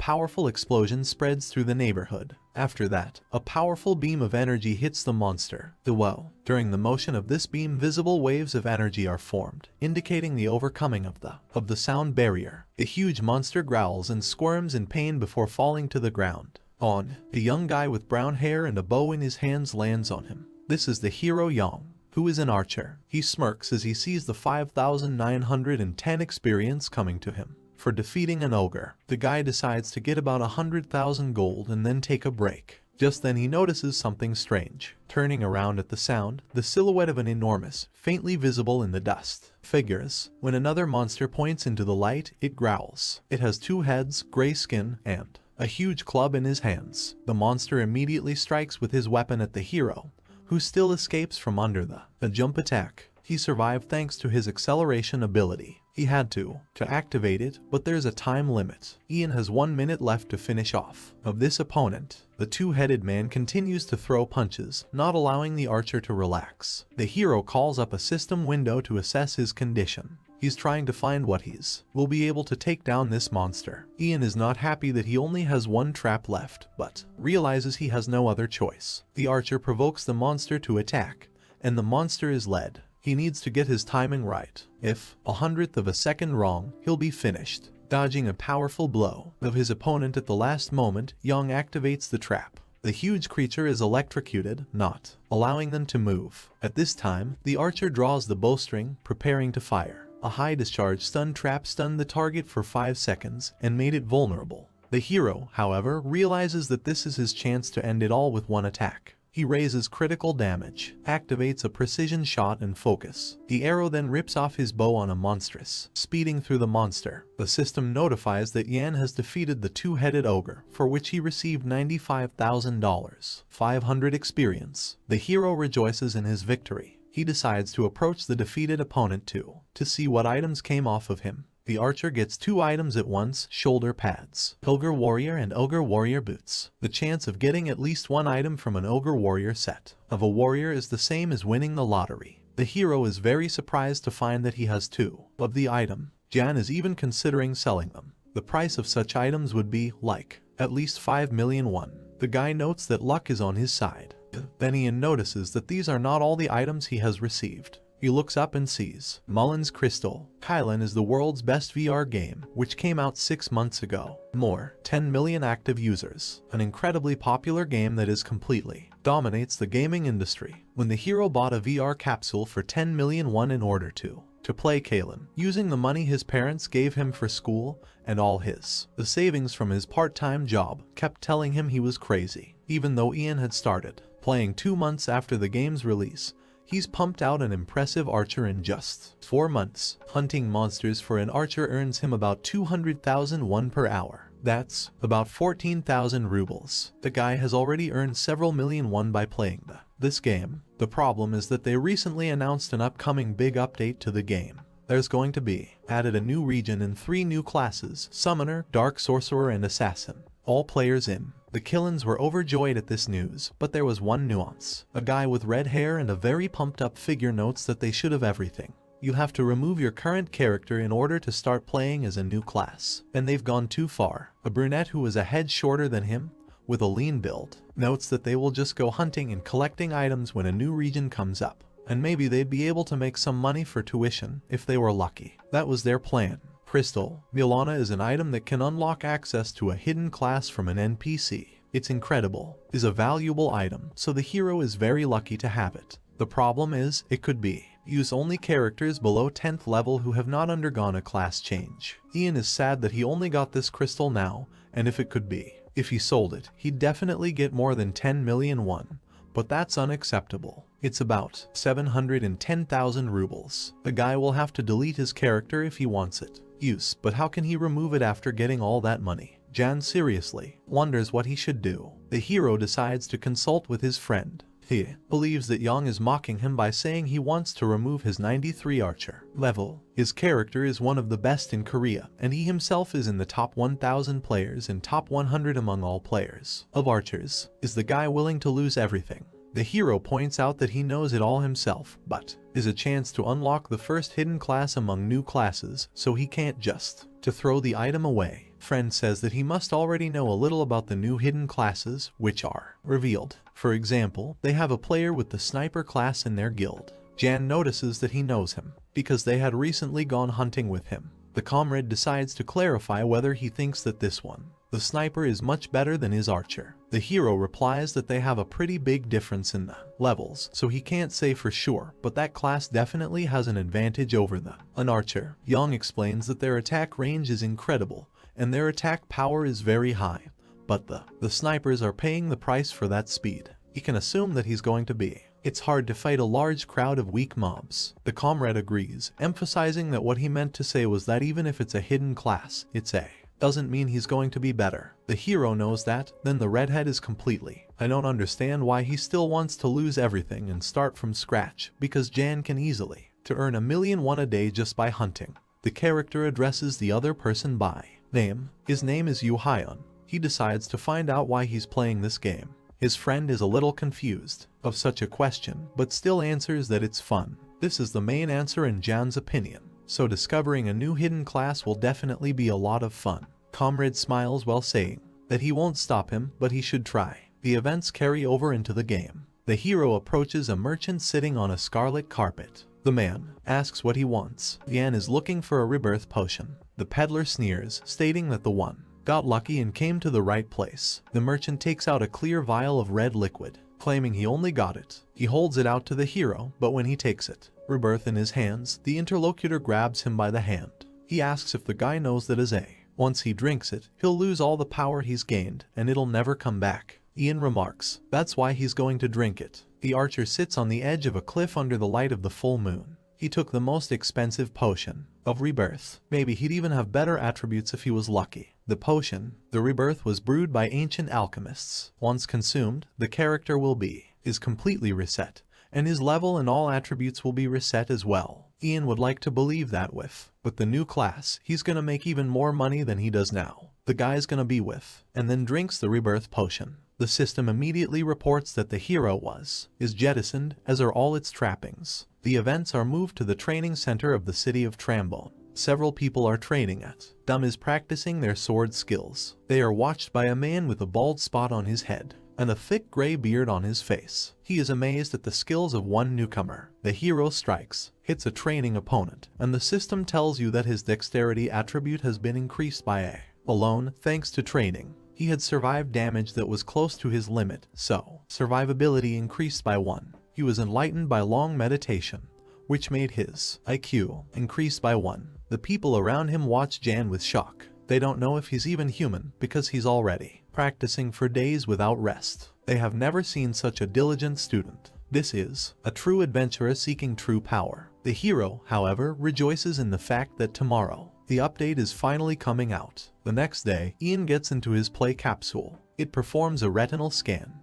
powerful explosion spreads through the neighborhood. After that, a powerful beam of energy hits the monster. During the motion of this beam, visible waves of energy are formed, indicating the overcoming of the sound barrier. The huge monster growls and squirms in pain before falling to the ground. A young guy with brown hair and a bow in his hands lands on him. This is the hero Yang, who is an archer. He smirks as he sees the 5,910 experience coming to him for defeating an ogre. The guy decides to get about 100,000 gold and then take a break. Just then he notices something strange. Turning around at the sound, the silhouette of an enormous, faintly visible in the dust, figures. When another monster points into the light, it growls. It has 2 heads, gray skin, and a huge club in his hands. The monster immediately strikes with his weapon at the hero, who still escapes from under the jump attack. He survived thanks to his acceleration ability. He had to activate it, but there's a time limit. Ian has 1 minute left to finish off of this opponent. The 2-headed man continues to throw punches, not allowing the archer to relax. The hero calls up a system window to assess his condition. He's trying to find what will be able to take down this monster. Ian is not happy that he only has 1 trap left, but realizes he has no other choice. The archer provokes the monster to attack, and the monster is led. He needs to get his timing right. If 1/100th of a second wrong, he'll be finished. Dodging a powerful blow of his opponent at the last moment, Yang activates the trap. The huge creature is electrocuted, not allowing them to move. At this time, the archer draws the bowstring, preparing to fire. A high-discharge stun trap stunned the target for 5 seconds and made it vulnerable. The hero, however, realizes that this is his chance to end it all with 1 attack. He raises critical damage, activates a precision shot and focus. The arrow then rips off his bow on a monstrous, speeding through the monster. The system notifies that Yan has defeated the 2-headed ogre, for which he received $95,000, 500 experience. The hero rejoices in his victory. He decides to approach the defeated opponent to see what items came off of him. The archer gets 2 items at once: shoulder pads, Ogre Warrior and Ogre Warrior boots. The chance of getting at least 1 item from an Ogre Warrior set of a warrior is the same as winning the lottery. The hero is very surprised to find that he has 2 of the item. Jan is even considering selling them. The price of such items would be, at least 5 million won. The guy notes that luck is on his side. Then Ian notices that these are not all the items he has received. He looks up and sees Mullen's Crystal. Kylan is the world's best VR game, which came out 6 months ago. 10 million active users. An incredibly popular game that is completely dominates the gaming industry. When the hero bought a VR capsule for 10 million won in order to play Kylan, using the money his parents gave him for school and all the savings from his part-time job, kept telling him he was crazy. Even though Ian had started playing 2 months after the game's release, he's pumped out an impressive archer in just 4 months. Hunting monsters for an archer earns him about 200,000 won per hour. That's about 14,000 rubles. The guy has already earned several million won by playing this game. The problem is that they recently announced an upcoming big update to the game. There's going to be added a new region and 3 new classes: Summoner, Dark Sorcerer, and Assassin. All players in the Killins were overjoyed at this news, but there was one nuance. A guy with red hair and a very pumped up figure notes that they should have everything. You have to remove your current character in order to start playing as a new class, and they've gone too far. A brunette who is a head shorter than him, with a lean build, notes that they will just go hunting and collecting items when a new region comes up, and maybe they'd be able to make some money for tuition if they were lucky. That was their plan. Crystal Milana is an item that can unlock access to a hidden class from an NPC. It's incredible, is a valuable item, so the hero is very lucky to have it. The problem is, it could be use only characters below 10th level who have not undergone a class change. Ian is sad that he only got this crystal now, and if he sold it, he'd definitely get more than 10 million won. But that's unacceptable. It's about 710,000 rubles. The guy will have to delete his character if he wants it. But how can he remove it after getting all that money? Jan seriously wonders what he should do. The hero decides to consult with his friend. He believes that Yang is mocking him by saying he wants to remove his 93 archer level. His character is one of the best in Korea, and he himself is in the top 1,000 players and top 100 among all players of archers. Is the guy willing to lose everything? The hero points out that he knows it all himself, but is a chance to unlock the first hidden class among new classes, so he can't just throw the item away. Friend says that he must already know a little about the new hidden classes, which are revealed. For example, they have a player with the sniper class in their guild. Jan notices that he knows him, because they had recently gone hunting with him. The comrade decides to clarify whether he thinks that this one, the sniper, is much better than his archer. The hero replies that they have a pretty big difference in the levels, so he can't say for sure, but that class definitely has an advantage over an archer. Young explains that their attack range is incredible, and their attack power is very high, but the snipers are paying the price for that speed. He can assume that he's going to be. It's hard to fight a large crowd of weak mobs. The comrade agrees, emphasizing that what he meant to say was that even if it's a hidden class, doesn't mean he's going to be better. The hero knows that, then the redhead is completely. I don't understand why he still wants to lose everything and start from scratch, because Jan can easily to earn 1,000,001 a day just by hunting. The character addresses the other person by name. His name is Yu Hyun. He decides to find out why he's playing this game. His friend is a little confused of such a question, but still answers that it's fun. This is the main answer in Jan's opinion, so discovering a new hidden class will definitely be a lot of fun. Comrade smiles while saying that he won't stop him, but he should try. The events carry over into the game. The hero approaches a merchant sitting on a scarlet carpet. The man asks what he wants. Yan is looking for a rebirth potion. The peddler sneers, stating that the one got lucky and came to the right place. The merchant takes out a clear vial of red liquid, claiming he only got it. He holds it out to the hero, but when he takes it, rebirth in his hands, the interlocutor grabs him by the hand. He asks if the guy knows that once he drinks it, he'll lose all the power he's gained, and it'll never come back. Ian remarks, that's why he's going to drink it. The archer sits on the edge of a cliff under the light of the full moon. He took the most expensive potion of rebirth. Maybe he'd even have better attributes if he was lucky. The potion, the rebirth, was brewed by ancient alchemists. Once consumed, the character is completely reset, and his level and all attributes will be reset as well. Ian would like to believe that with the new class, he's gonna make even more money than he does now. The guy's gonna be with, and then drinks the rebirth potion. The system immediately reports that the hero is jettisoned, as are all its trappings. The events are moved to the training center of the city of Trombone. Several people are training at. Dumb is practicing their sword skills. They are watched by a man with a bald spot on his head and a thick gray beard on his face. He is amazed at the skills of one newcomer. The hero strikes, hits a training opponent, and the system tells you that his dexterity attribute has been increased by alone, thanks to training. He had survived damage that was close to his limit, so survivability increased by 1. He was enlightened by long meditation, which made his IQ increase by 1. The people around him watch Jan with shock. They don't know if he's even human, because he's already practicing for days without rest. They have never seen such a diligent student. This is a true adventurer seeking true power. The hero, however, rejoices in the fact that tomorrow, the update is finally coming out. The next day, Ian gets into his play capsule. It performs a retinal scan,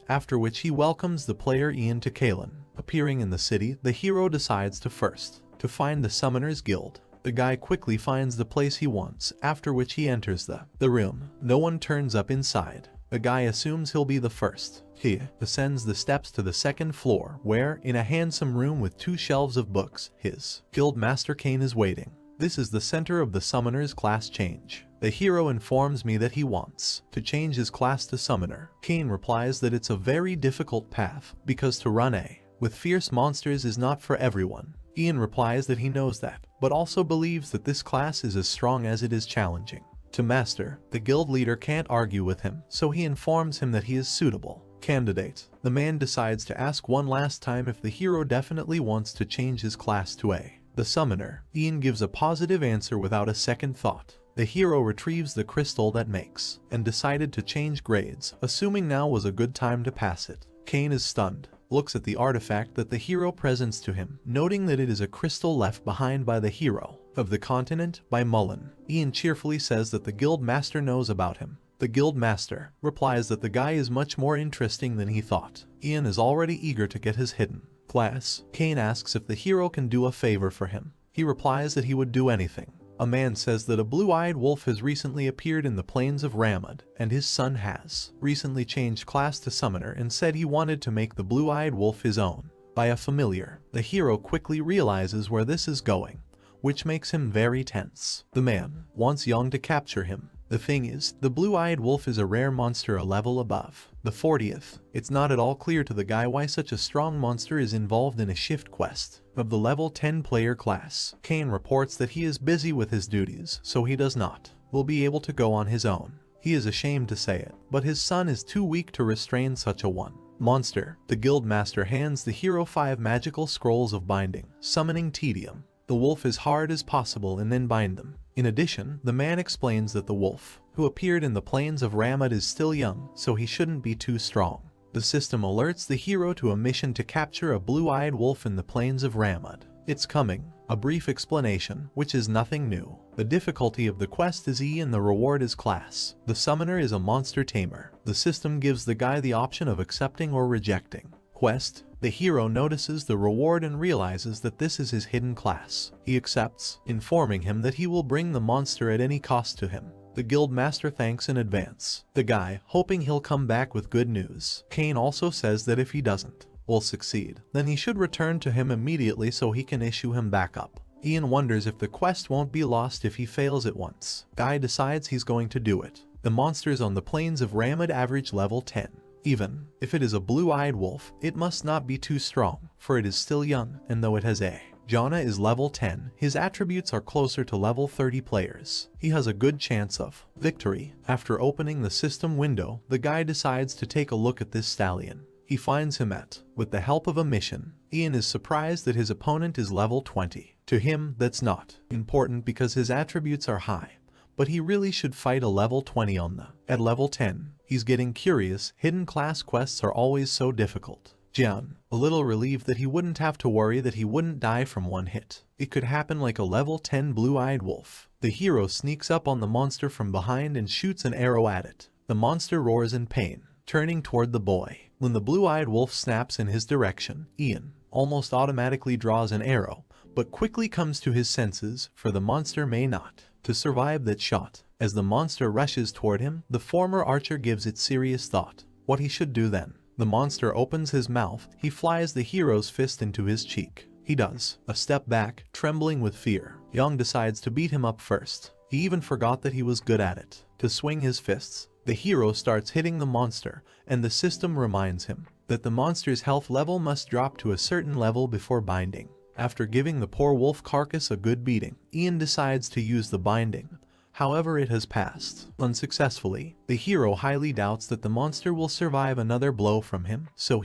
after which he welcomes the player Ian to Kalen. Appearing in the city, the hero decides to find the Summoners Guild. The guy quickly finds the place he wants, after which he enters the room. No one turns up inside. The guy assumes he'll be the first. He ascends the steps to the second floor, where, in a handsome room with 2 shelves of books, his guild master Kane is waiting. This is the center of the Summoner's class change. The hero informs me that he wants to change his class to Summoner. Kane replies that it's a very difficult path, because to run with fierce monsters is not for everyone. Ian replies that he knows that, but also believes that this class is as strong as it is challenging to master. The guild leader can't argue with him, so he informs him that he is suitable candidate. The man decides to ask one last time if the hero definitely wants to change his class to the Summoner. Ian gives a positive answer without a second thought. The hero retrieves the crystal that makes, and decided to change grades, assuming now was a good time to pass it. Kane is stunned, looks at the artifact that the hero presents to him, noting that it is a crystal left behind by the hero of the continent by Mullen. Ian cheerfully says that the guild master knows about him. The guild master replies that the guy is much more interesting than he thought. Ian is already eager to get his hidden class. Kane asks if the hero can do a favor for him. He replies that he would do anything. A man says that a blue-eyed wolf has recently appeared in the plains of Ramad, and his son has recently changed class to Summoner and said he wanted to make the blue-eyed wolf his own by a familiar. The hero quickly realizes where this is going, which makes him very tense. The man wants Yang to capture him. The thing is, the blue-eyed wolf is a rare monster a level above the 40th. It's not at all clear to the guy why such a strong monster is involved in a shift quest of the level 10 player class. Kane reports that he is busy with his duties, so he will be able to go on his own. He is ashamed to say it, but his son is too weak to restrain such a monster. The guild master hands the hero 5 magical scrolls of binding, summoning tedium the wolf as hard as possible and then bind them. In addition, the man explains that the wolf, who appeared in the plains of Ramad, is still young, so he shouldn't be too strong. The system alerts the hero to a mission to capture a blue-eyed wolf in the plains of Ramad. It's coming. A brief explanation, which is nothing new. The difficulty of the quest is E and the reward is class. The summoner is a monster tamer. The system gives the guy the option of accepting or rejecting. Quest. The hero notices the reward and realizes that this is his hidden class. He accepts, informing him that he will bring the monster at any cost to him. The guild master thanks in advance the guy, hoping he'll come back with good news. Kane also says that if he will succeed, then he should return to him immediately so he can issue him backup. Ian wonders if the quest won't be lost if he fails it once. Guy decides he's going to do it. The monsters on the plains of Ramad average level 10. Even if it is a blue-eyed wolf, it must not be too strong, for it is still young, and though it has a Jana is level 10, his attributes are closer to level 30 players. He has a good chance of victory. After opening the system window, the guy decides to take a look at this stallion. He finds him with the help of a mission. Ian is surprised that his opponent is level 20. To him, that's not important because his attributes are high, but he really should fight a level 20 on at level 10. He's getting curious. Hidden class quests are always so difficult. Jian, a little relieved that he wouldn't have to worry that he wouldn't die from one hit. It could happen like a level 10 blue-eyed wolf. The hero sneaks up on the monster from behind and shoots an arrow at it. The monster roars in pain, turning toward the boy. When the blue-eyed wolf snaps in his direction, Ian almost automatically draws an arrow, but quickly comes to his senses, for the monster may not to survive that shot. As the monster rushes toward him, the former archer gives it serious thought what he should do then. The monster opens his mouth. He flies the hero's fist into his cheek. He does a step back, trembling with fear. Yang decides to beat him up first. He even forgot that he was good at it. To swing his fists, the hero starts hitting the monster, and the system reminds him that the monster's health level must drop to a certain level before binding. After giving the poor wolf carcass a good beating, Ian decides to use the binding. However, it has passed unsuccessfully. The hero highly doubts that the monster will survive another blow from him, so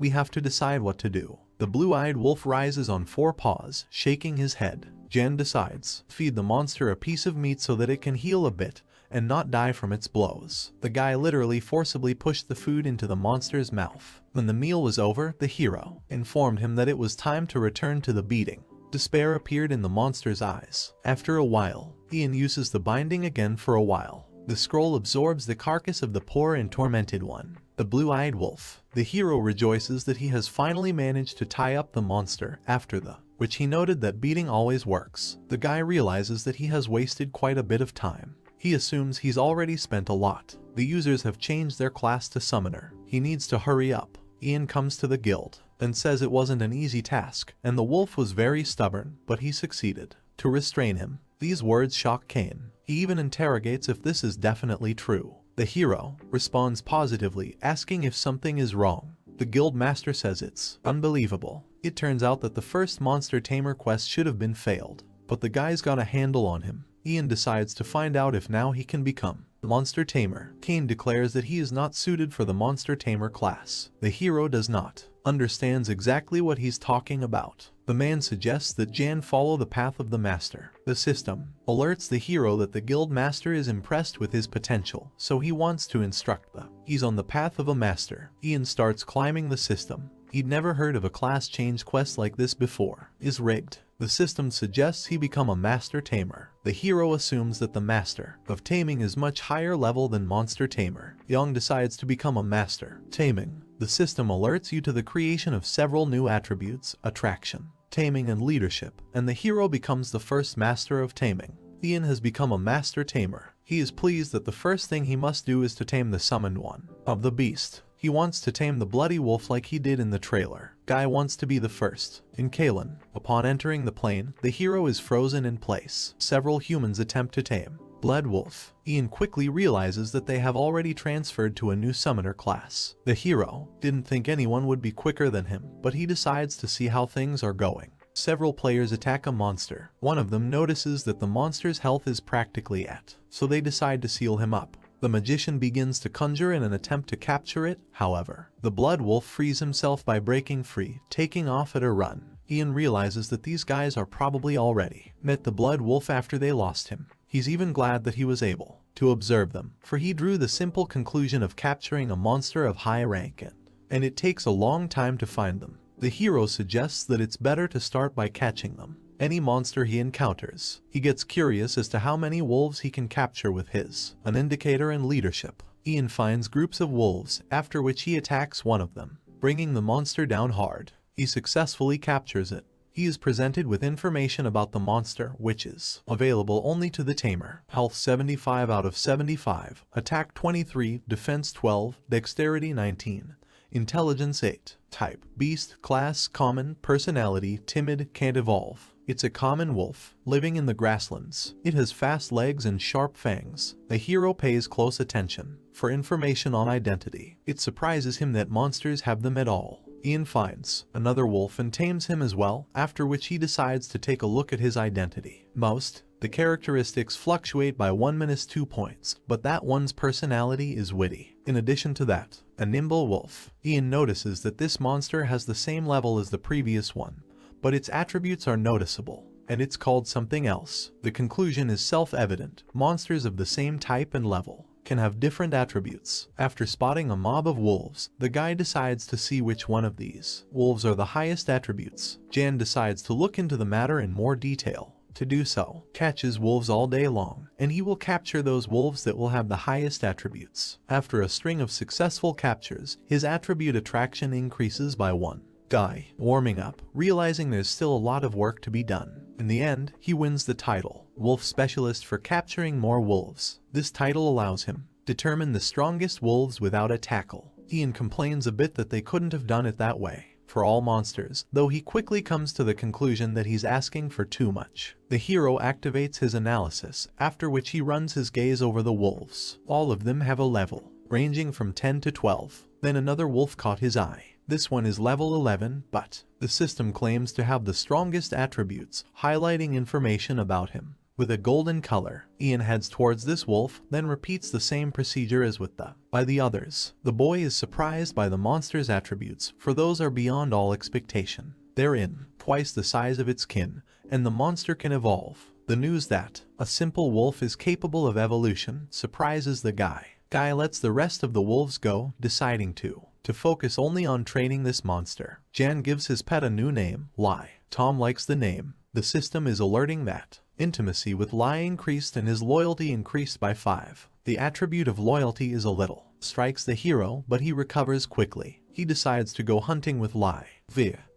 we have to decide what to do. The blue-eyed wolf rises on 4 paws, shaking his head. Jen decides to feed the monster a piece of meat so that it can heal a bit and not die from its blows. The guy literally forcibly pushed the food into the monster's mouth. When the meal was over, the hero informed him that it was time to return to the beating. Despair appeared in the monster's eyes. After a while, Ian uses the binding again for a while. The scroll absorbs the carcass of the poor and tormented one, the blue-eyed wolf. The hero rejoices that he has finally managed to tie up the monster after which he noted that beating always works. The guy realizes that he has wasted quite a bit of time. He assumes he's already spent a lot. The users have changed their class to summoner. He needs to hurry up. Ian comes to the guild and says it wasn't an easy task, and the wolf was very stubborn, but he succeeded to restrain him. These words shock Kane. He even interrogates if this is definitely true. The hero responds positively, asking if something is wrong. The guild master says it's unbelievable. It turns out that the first monster tamer quest should have been failed, but the guy's got a handle on him. Ian decides to find out if now he can become monster tamer. Kane declares that he is not suited for the monster tamer class. The hero does not understands exactly what he's talking about. The man suggests that Jan follow the path of the master. The system alerts the hero that the guild master is impressed with his potential, so he wants to instruct he's on the path of a master. Ian starts climbing the system. He'd never heard of a class change quest like this before. Is rigged. The system suggests he become a master tamer. The hero assumes that the master of taming is much higher level than monster tamer. Young decides to become a master taming. The system alerts you to the creation of several new attributes: attraction, taming, and leadership, and the hero becomes the first master of taming. Ian has become a master tamer. He is pleased that the first thing he must do is to tame the summoned one of the beast. He wants to tame the bloody wolf like he did in the trailer. Guy wants to be the first. In Kalen, upon entering the plane, the hero is frozen in place. Several humans attempt to tame Blood Wolf. Ian quickly realizes that they have already transferred to a new summoner class. The hero didn't think anyone would be quicker than him, but he decides to see how things are going. Several players attack a monster. One of them notices that the monster's health is practically at, so they decide to seal him up. The magician begins to conjure in an attempt to capture it. However, the Blood Wolf frees himself by breaking free, taking off at a run. Ian realizes that these guys are probably already met the Blood Wolf after they lost him. He's even glad that he was able to observe them, for he drew the simple conclusion of capturing a monster of high rank and it takes a long time to find them. The hero suggests that it's better to start by catching them. Any monster he encounters. He gets curious as to how many wolves he can capture with an indicator and leadership. Ian finds groups of wolves, after which he attacks one of them, bringing the monster down hard. He successfully captures it. He is presented with information about the monster, which is available only to the tamer. Health 75 out of 75, Attack 23, Defense 12, Dexterity 19, Intelligence 8, Type, Beast, Class, Common, Personality, Timid, Can't Evolve. It's a common wolf, living in the grasslands. It has fast legs and sharp fangs. The hero pays close attention for information on identity. It surprises him that monsters have them at all. Ian finds another wolf and tames him as well, after which he decides to take a look at his identity. The characteristics fluctuate by 1-2 points, but that one's personality is witty. In addition to that, a nimble wolf. Ian notices that this monster has the same level as the previous one, but its attributes are noticeable, and it's called something else. The conclusion is self-evident. Monsters of the same type and level can have different attributes. After spotting a mob of wolves, the guy decides to see which one of these wolves are the highest attributes. Jan decides to look into the matter in more detail. To do so, catches wolves all day long, and he will capture those wolves that will have the highest attributes. After a string of successful captures, his attribute attraction increases by 1. Guy, warming up, realizing there's still a lot of work to be done. In the end, he wins the title, Wolf Specialist, for capturing more wolves. This title allows him to determine the strongest wolves without a tackle. Ian complains a bit that they couldn't have done it that way for all monsters, though he quickly comes to the conclusion that he's asking for too much. The hero activates his analysis, after which he runs his gaze over the wolves. All of them have a level ranging from 10 to 12. Then another wolf caught his eye. This one is level 11, but the system claims to have the strongest attributes, highlighting information about him with a golden color. Ian heads towards this wolf, then repeats the same procedure as with the others. The boy is surprised by the monster's attributes, for those are beyond all expectation. They're twice the size of its kin, and the monster can evolve. The news that a simple wolf is capable of evolution surprises the guy. Guy lets the rest of the wolves go, deciding to focus only on training this monster. Jan gives his pet a new name, Lai. Tom likes the name. The system is alerting that intimacy with Lai increased and his loyalty increased by 5. The attribute of loyalty is a little. Strikes the hero, but he recovers quickly. He decides to go hunting with Lai.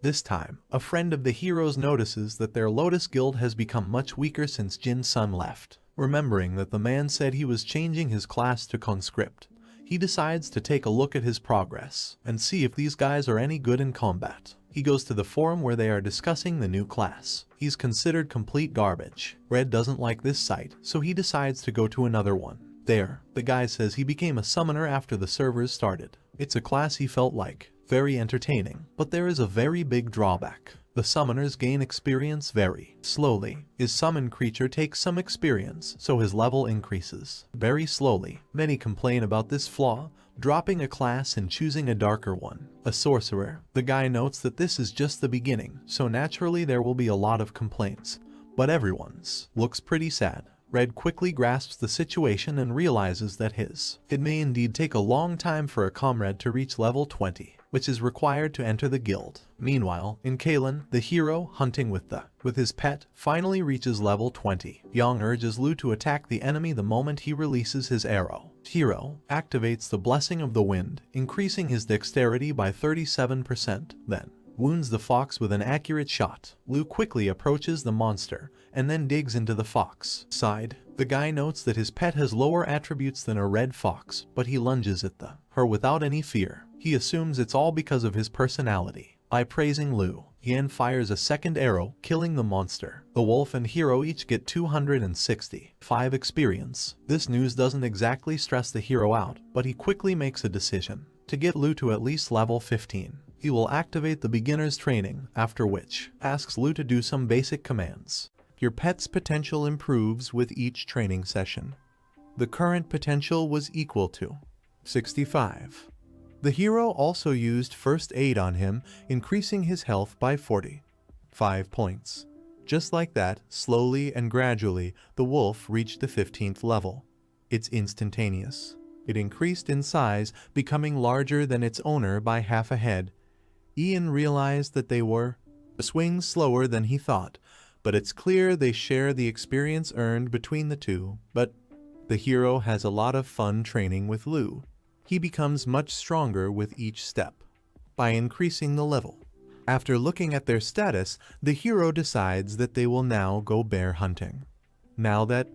This time, a friend of the hero's notices that their Lotus Guild has become much weaker since Jin's son left. Remembering that the man said he was changing his class to conscript, he decides to take a look at his progress and see if these guys are any good in combat. He goes to the forum where they are discussing the new class. He's considered complete garbage. Red doesn't like this site, so he decides to go to another one. There, the guy says he became a summoner after the servers started. It's a class he felt like very entertaining, but there is a very big drawback. The summoners gain experience very slowly. His summoned creature takes some experience, so his level increases very slowly. Many complain about this flaw, dropping a class and choosing a darker one. A sorcerer. The guy notes that this is just the beginning, so naturally there will be a lot of complaints, but everyone's looks pretty sad. Red quickly grasps the situation and realizes that it may indeed take a long time for a comrade to reach level 20, which is required to enter the guild. Meanwhile, in Kalen, the hero, hunting with his pet, finally reaches level 20. Yang urges Lu to attack the enemy the moment he releases his arrow. Hero activates the Blessing of the Wind, increasing his dexterity by 37%, then wounds the fox with an accurate shot. Lu quickly approaches the monster and then digs into the fox side. The guy notes that his pet has lower attributes than a red fox, but he lunges at her without any fear. He assumes it's all because of his personality. By praising Lu, Ian fires a second arrow, killing the monster. The wolf and hero each get 265 experience. This news doesn't exactly stress the hero out, but he quickly makes a decision to get Lu to at least level 15. He will activate the beginner's training, after which asks Lu to do some basic commands. Your pet's potential improves with each training session. The current potential was equal to 65. The hero also used first aid on him, increasing his health by 45 points. Just like that, slowly and gradually, the wolf reached the 15th level. It's instantaneous. It increased in size, becoming larger than its owner by half a head. Ian realized that they were swing slower than he thought, but it's clear they share the experience earned between the two. But the hero has a lot of fun training with Lu. He becomes much stronger with each step by increasing the level. After looking at their status, the hero decides that they will now go bear hunting. Now that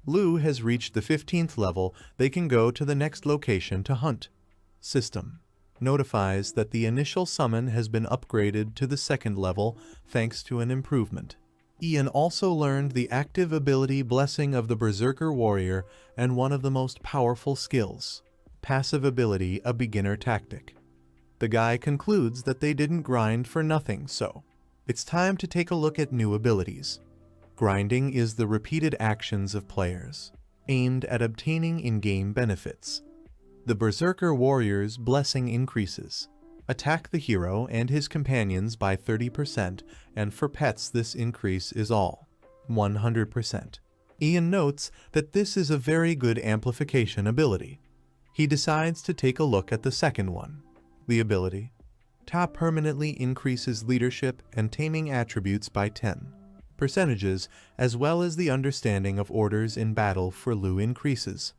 Lu has reached the 15th level, they can go to the next location to hunt. System notifies that the initial summon has been upgraded to the 2nd level thanks to an improvement. Ian also learned the active ability Blessing of the Berserker Warrior and one of the most powerful skills, Passive Ability, a beginner tactic. The guy concludes that they didn't grind for nothing, so it's time to take a look at new abilities. Grinding is the repeated actions of players, aimed at obtaining in-game benefits. The Berserker Warrior's Blessing increases. Attack the hero and his companions by 30%, and for pets this increase is all 100%. Ian notes that this is a very good amplification ability. He decides to take a look at the second one. The ability Top permanently increases leadership and taming attributes by 10 percentages, as well as the understanding of orders in battle for Lu increases.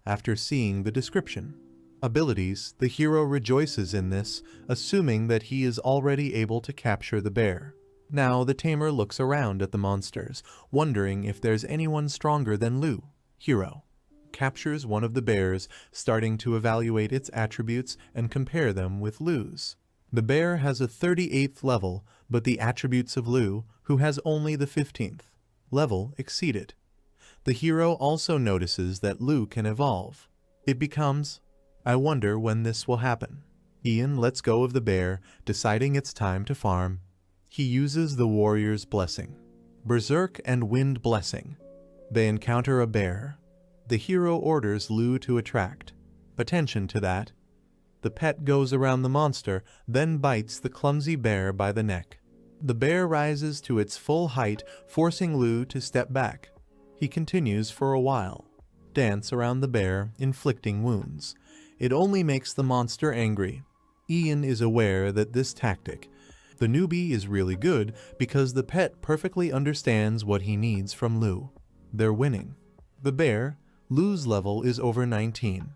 After seeing the description abilities, the hero rejoices in this, assuming that he is already able to capture the bear. Now the tamer looks around at the monsters, wondering if there's anyone stronger than Lu. Hero captures one of the bears, starting to evaluate its attributes and compare them with Lu's. The bear has a 38th level, but the attributes of Lu, who has only the 15th level, exceeded. The hero also notices that Lu can evolve. It becomes, I wonder when this will happen. Ian lets go of the bear, deciding it's time to farm. He uses the warrior's blessing, Berserk and Wind Blessing. They encounter a bear. The hero orders Lu to attract attention to that. The pet goes around the monster, then bites the clumsy bear by the neck. The bear rises to its full height, forcing Lu to step back. He continues for a while, dance around the bear, inflicting wounds. It only makes the monster angry. Ian is aware that this tactic, the newbie, is really good because the pet perfectly understands what he needs from Lu. They're winning. The bear, Lu's level is over 19.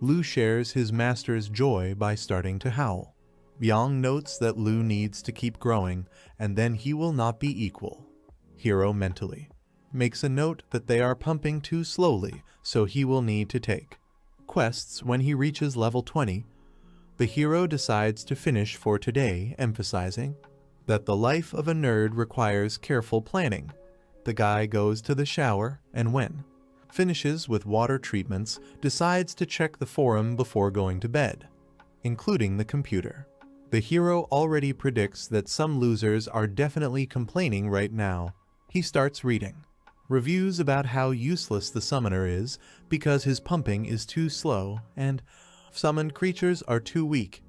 Lu shares his master's joy by starting to howl. Yang notes that Lu needs to keep growing, and then he will not be equal. Hero mentally makes a note that they are pumping too slowly, so he will need to take quests when he reaches level 20. The hero decides to finish for today, emphasizing that the life of a nerd requires careful planning. The guy goes to the shower, and when finishes with water treatments, decides to check the forum before going to bed, including the computer. The hero already predicts that some losers are definitely complaining right now. He starts reading reviews about how useless the summoner is because his pumping is too slow and summoned creatures are too weak.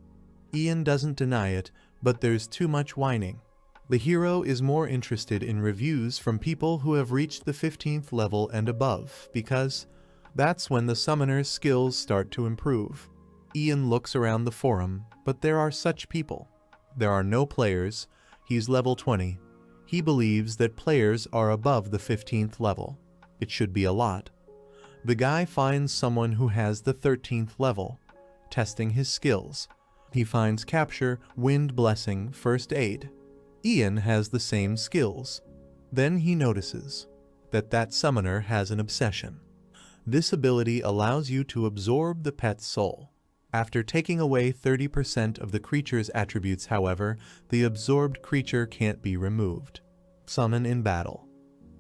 Ian doesn't deny it, but there's too much whining. The hero is more interested in reviews from people who have reached the 15th level and above, because that's when the summoner's skills start to improve. Ian looks around the forum, but there are such people. There are no players. He's level 20. He believes that players are above the 15th level. It should be a lot. The guy finds someone who has the 13th level, testing his skills. He finds Capture, Wind Blessing, First Aid. Ian has the same skills. Then he notices that summoner has an obsession. This ability allows you to absorb the pet's soul. After taking away 30% of the creature's attributes, however, the absorbed creature can't be removed. Summon in battle.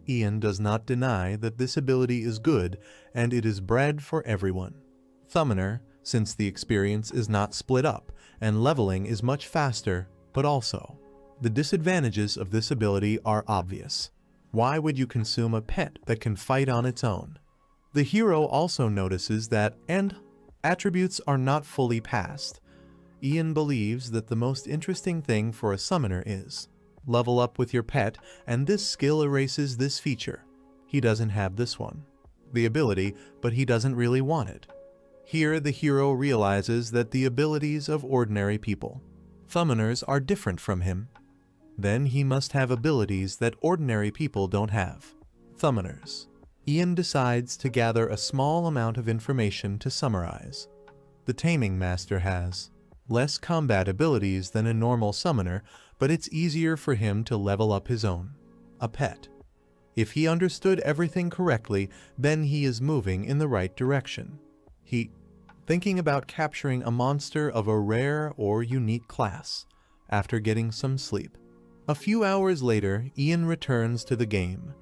Ian does not deny that this ability is good and it is bred for everyone. Summoner, since the experience is not split up and leveling is much faster, but also, the disadvantages of this ability are obvious. Why would you consume a pet that can fight on its own? The hero also notices that attributes are not fully passed. Ian believes that the most interesting thing for a summoner is level up with your pet, and this skill erases this feature. He doesn't have this one, the ability, but he doesn't really want it. Here the hero realizes that the abilities of ordinary people, summoners, are different from him. Then he must have abilities that ordinary people don't have. Summoners. Ian decides to gather a small amount of information to summarize. The Taming Master has less combat abilities than a normal summoner, but it's easier for him to level up his own, a pet. If he understood everything correctly, then he is moving in the right direction. Thinking about capturing a monster of a rare or unique class, after getting some sleep. A few hours later, Ian returns to the game.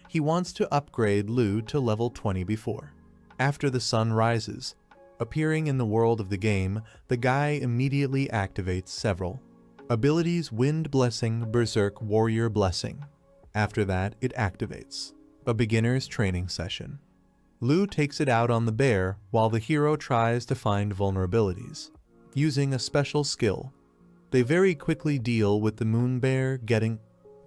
He wants to upgrade Lu to level 20 before. After the sun rises, appearing in the world of the game, the guy immediately activates several abilities: Wind Blessing, Berserk, Warrior Blessing. After that, it activates a beginner's training session. Lu takes it out on the bear while the hero tries to find vulnerabilities. Using a special skill, they very quickly deal with the moon bear, getting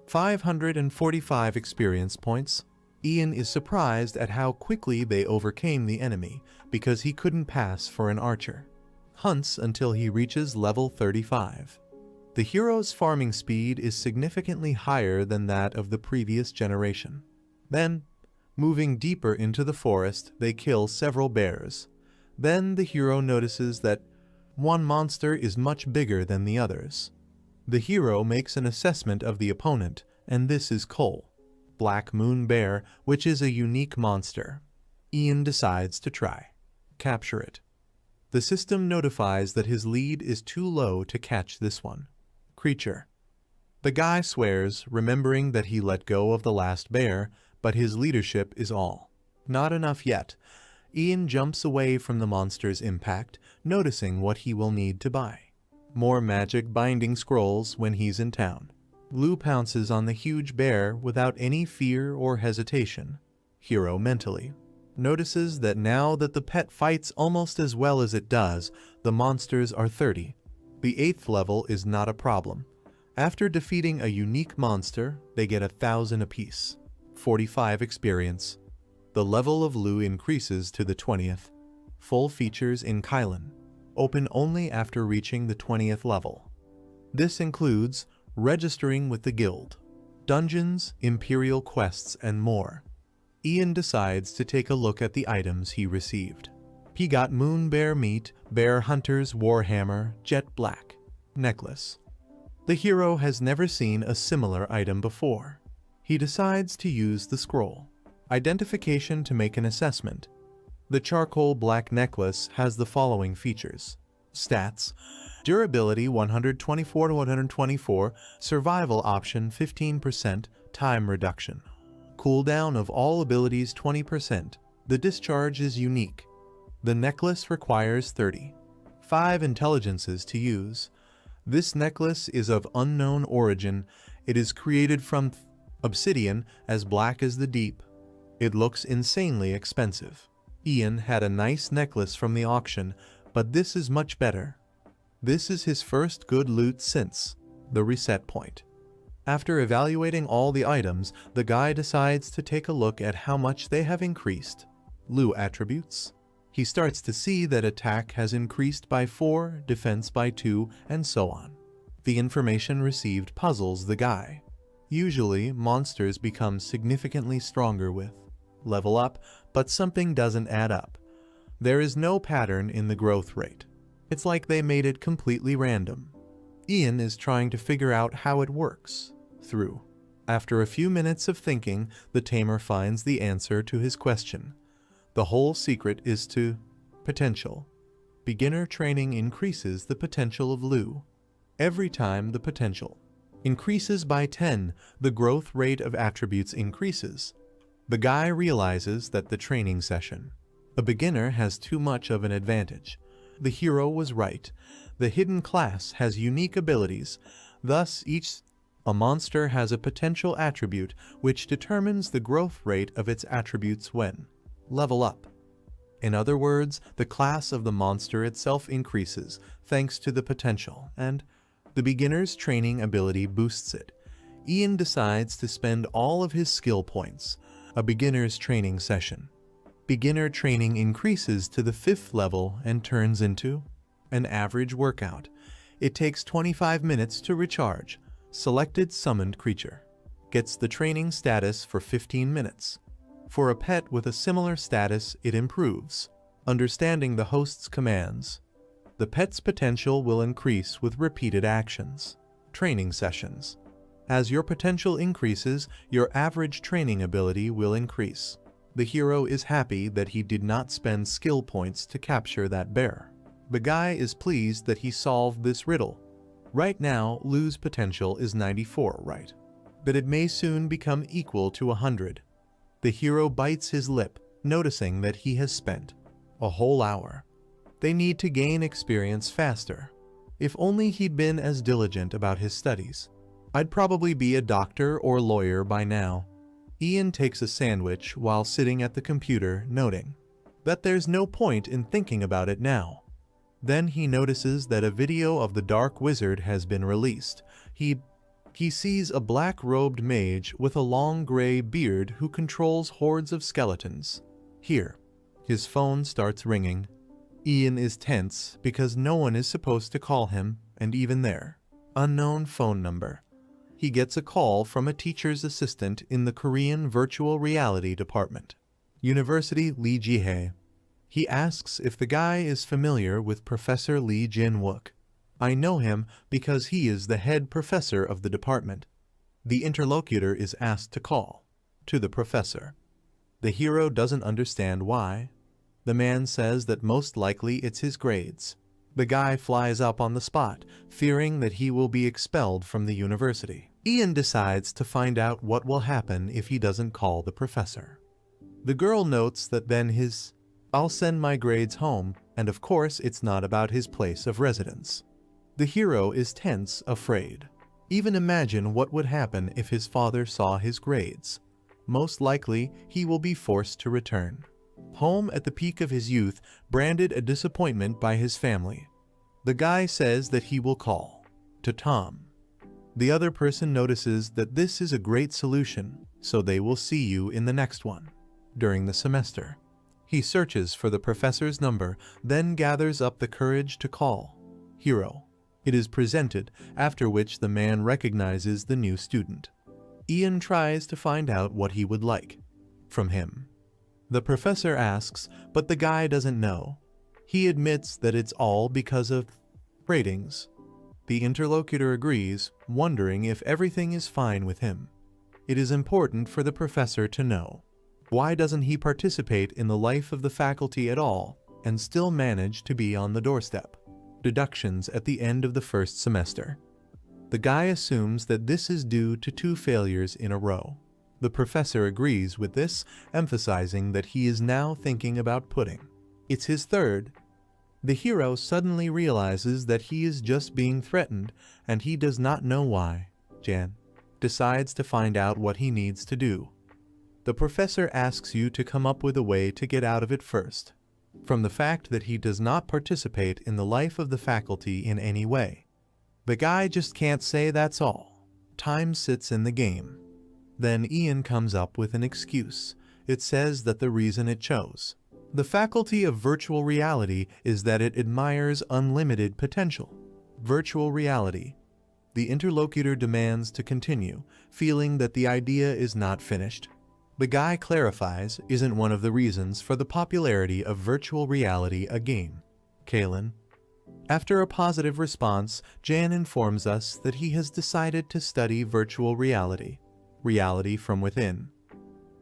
545 experience points. Ian is surprised at how quickly they overcame the enemy because he couldn't pass for an archer. Hunts until he reaches level 35. The hero's farming speed is significantly higher than that of the previous generation. Then, moving deeper into the forest, they kill several bears. Then the hero notices that one monster is much bigger than the others. The hero makes an assessment of the opponent, and this is Cole, Black Moon Bear, which is a unique monster. Ian decides to try. Capture it. The system notifies that his lead is too low to catch this one. Creature. The guy swears, remembering that he let go of the last bear, but his leadership is all. Not enough yet. Ian jumps away from the monster's impact, noticing what he will need to buy. More magic binding scrolls when he's in town. Lu pounces on the huge bear without any fear or hesitation. Hero mentally notices that now that the pet fights almost as well as it does, the monsters are 30. The 8th level is not a problem. After defeating a unique monster, they get 1,000 apiece. 45 experience. The level of Lu increases to the 20th. Full features in Kylan. Open only after reaching the 20th level. This includes registering with the guild, dungeons, imperial quests, and more. Ian decides to take a look at the items he received. He got Moon Bear Meat, Bear Hunter's Warhammer, Jet Black necklace. The hero has never seen a similar item before. He decides to use the scroll identification to make an assessment. The charcoal black necklace has the following features. Stats: durability 124 to 124, survival option 15%, time reduction. Cooldown of all abilities 20%. The discharge is unique. The necklace requires 5 intelligences to use. This necklace is of unknown origin. It is created from obsidian as black as the deep. It looks insanely expensive. Ian had a nice necklace from the auction, but this is much better. This is his first good loot since the reset point. After evaluating all the items, the guy decides to take a look at how much they have increased. Lu attributes. He starts to see that attack has increased by 4, defense by 2, and so on. The information received puzzles the guy. Usually, monsters become significantly stronger with level up, but something doesn't add up. There is no pattern in the growth rate. It's like they made it completely random. Ian is trying to figure out how it works. After a few minutes of thinking, the tamer finds the answer to his question. The whole secret is to potential. beginner training increases the potential of Lu. Every time the potential increases by 10, the growth rate of attributes increases. The guy realizes that the training session, a beginner has too much of an advantage. The hero was right. The hidden class has unique abilities. Thus, a monster has a potential attribute which determines the growth rate of its attributes when level up. In other words, the class of the monster itself increases thanks to the potential, and the beginner's training ability boosts it. Ian decides to spend all of his skill points. A beginner's training session. Beginner training increases to the 5th level and turns into an average workout. It takes 25 minutes to recharge. Selected summoned creature gets the training status for 15 minutes. For a pet with a similar status, it improves. Understanding the host's commands. The pet's potential will increase with repeated actions. Training sessions. As your potential increases, your average training ability will increase. The hero is happy that he did not spend skill points to capture that bear. The guy is pleased that he solved this riddle. Right now, Lu's potential is 94, right? But it may soon become equal to 100. The hero bites his lip, noticing that he has spent a whole hour. They need to gain experience faster. If only he'd been as diligent about his studies. I'd probably be a doctor or lawyer by now. Ian takes a sandwich while sitting at the computer, noting that there's no point in thinking about it now. Then he notices that a video of the Dark Wizard has been released. He sees a black-robed mage with a long gray beard who controls hordes of skeletons. Here, his phone starts ringing. Ian is tense because no one is supposed to call him, and even there, unknown phone number. He gets a call from a teacher's assistant in the Korean virtual reality department. University Lee Ji-hae. He asks if the guy is familiar with Professor Lee Jin-wook. I know him because he is the head professor of the department. The interlocutor is asked to call to the professor. The hero doesn't understand why. The man says that most likely it's his grades. The guy flies up on the spot, fearing that he will be expelled from the university. Ian decides to find out what will happen if he doesn't call the professor. The girl notes that then I'll send my grades home, and of course it's not about his place of residence. The hero is tense, afraid. Even imagine what would happen if his father saw his grades. Most likely, he will be forced to return. Home at the peak of his youth, branded a disappointment by his family. The guy says that he will call to Tom. The other person notices that this is a great solution, so they will see you in the next one. During the semester, he searches for the professor's number, then gathers up the courage to call. Hero. It is presented, after which the man recognizes the new student. Ian tries to find out what he would like from him. The professor asks, but the guy doesn't know. He admits that it's all because of ratings. The interlocutor agrees, wondering if everything is fine with him. It is important for the professor to know. Why doesn't he participate in the life of the faculty at all and still manage to be on the doorstep? Deductions at the end of the first semester. The guy assumes that this is due to 2 failures in a row. The professor agrees with this, emphasizing that he is now thinking about pudding. It's his third. The hero suddenly realizes that he is just being threatened, and he does not know why. Jan decides to find out what he needs to do. The professor asks you to come up with a way to get out of it first. From the fact that he does not participate in the life of the faculty in any way. The guy just can't say that's all. Time sits in the game. Then Ian comes up with an excuse. It says that the reason it chose the faculty of virtual reality is that it admires unlimited potential. Virtual reality. The interlocutor demands to continue, feeling that the idea is not finished. The guy clarifies isn't one of the reasons for the popularity of virtual reality a game. Kalen. After a positive response, Jan informs us that he has decided to study virtual reality. Reality from within.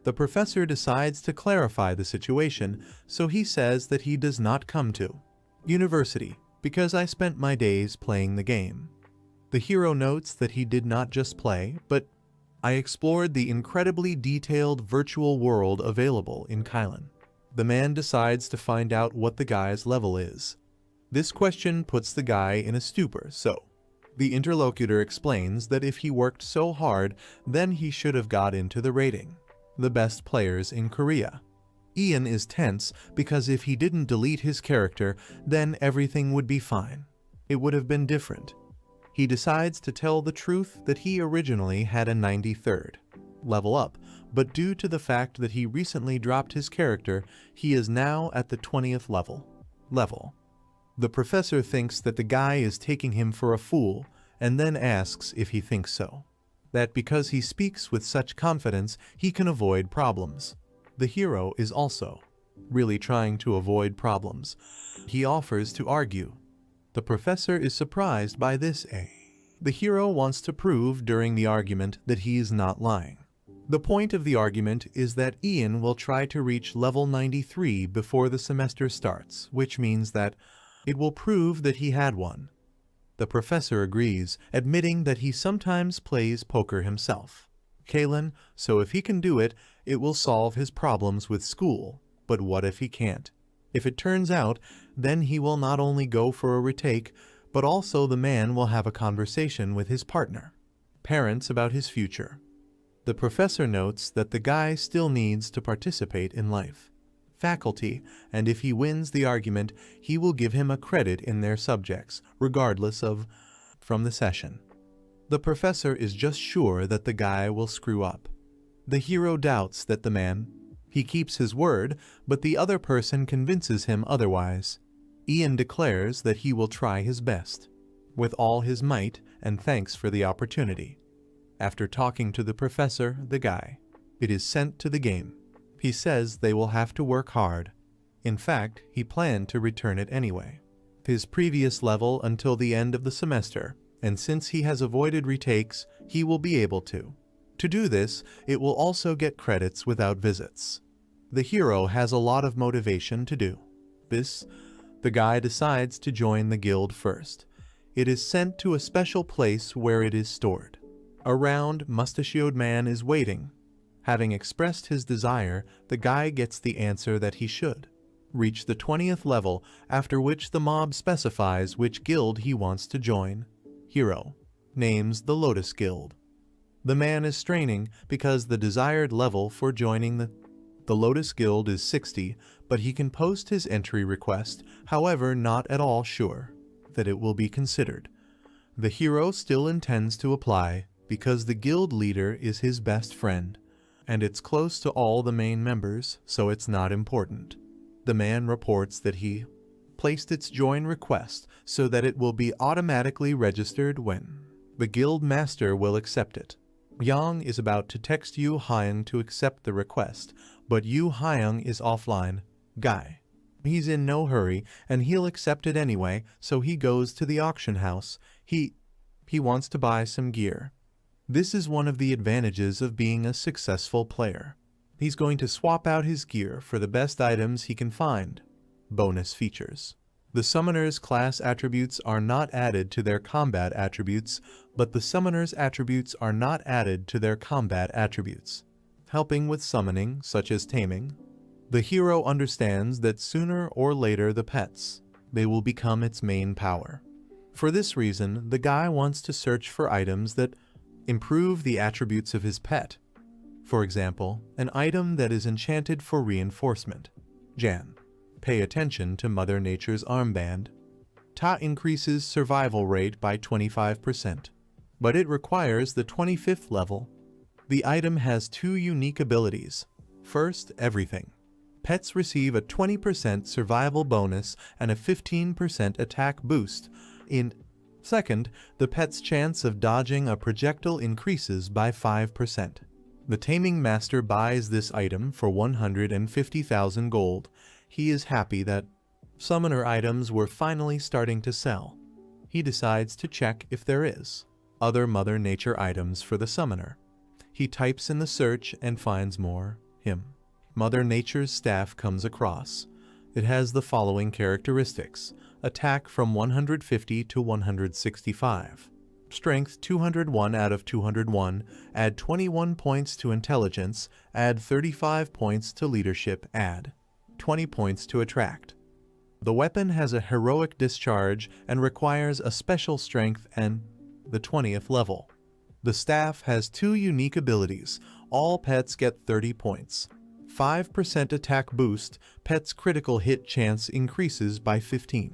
The professor decides to clarify the situation, so he says that he does not come to University, because I spent my days playing the game. The hero notes that he did not just play, but I explored the incredibly detailed virtual world available in Kylan. The man decides to find out what the guy's level is. This question puts the guy in a stupor, so the interlocutor explains that if he worked so hard, then he should have got into the rating, the best players in Korea. Ian is tense because if he didn't delete his character, then everything would be fine. It would have been different. He decides to tell the truth that he originally had a 93rd level up, but due to the fact that he recently dropped his character, he is now at the 20th level. The professor thinks that the guy is taking him for a fool, and then asks if he thinks so. That because he speaks with such confidence, he can avoid problems. The hero is also really trying to avoid problems. He offers to argue. The professor is surprised by this. The hero wants to prove during the argument that he is not lying. The point of the argument is that Ian will try to reach level 93 before the semester starts, which means that it will prove that he had one. The professor agrees, admitting that he sometimes plays poker himself. Kalen, so if he can do it, it will solve his problems with school. But what if he can't? If it turns out, then he will not only go for a retake, but also the man will have a conversation with his partner, parents about his future. The professor notes that the guy still needs to participate in life, faculty, and if he wins the argument, he will give him a credit in their subjects, regardless of from the session. The professor is just sure that the guy will screw up. The hero doubts that the man, he keeps his word, but the other person convinces him otherwise. Ian declares that he will try his best, with all his might, and thanks for the opportunity. After talking to the professor, the guy, it is sent to the game. He says they will have to work hard. In fact, he planned to return it anyway. His previous level until the end of the semester, and since he has avoided retakes, he will be able to. To do this, it will also get credits without visits. The hero has a lot of motivation to do this. The guy decides to join the guild first. It is sent to a special place where it is stored. A round, mustachioed man is waiting. Having expressed his desire, the guy gets the answer that he should reach the 20th level, after which the mob specifies which guild he wants to join. Hero names the Lotus Guild. The man is straining because the desired level for joining the Lotus Guild is 60, but he can post his entry request, however not at all sure that it will be considered. The hero still intends to apply because the guild leader is his best friend, and it's close to all the main members, so it's not important. The man reports that he placed its join request so that it will be automatically registered when the guild master will accept it. Yang is about to text Yu Hyung to accept the request, but Yu Hyung is offline. Guy. He's in no hurry, and he'll accept it anyway, so he goes to the auction house. He wants to buy some gear. This is one of the advantages of being a successful player. He's going to swap out his gear for the best items he can find. Bonus features. The summoner's class attributes are not added to their combat attributes, but the summoner's attributes are not added to their combat attributes, helping with summoning, such as taming. The hero understands that sooner or later the pets, they will become its main power. For this reason, the guy wants to search for items that improve the attributes of his pet. For example, an item that is enchanted for reinforcement. Jan. Pay attention to Mother Nature's armband. Ta increases survival rate by 25%, but it requires the 25th level. The item has two unique abilities. First, everything. Pets receive a 20% survival bonus and a 15% attack boost. Second, the pet's chance of dodging a projectile increases by 5%. The Taming Master buys this item for 150,000 gold. He is happy that summoner items were finally starting to sell. He decides to check if there is other Mother Nature items for the summoner. He types in the search and finds more. Mother Nature's staff comes across. It has the following characteristics: attack from 150 to 165. Strength 201 out of 201, add 21 points to intelligence, add 35 points to leadership, add 20 points to attract. The weapon has a heroic discharge and requires a special strength and the 20th level. The staff has 2 unique abilities. All pets get 30 points. 5% attack boost, pet's critical hit chance increases by 15%.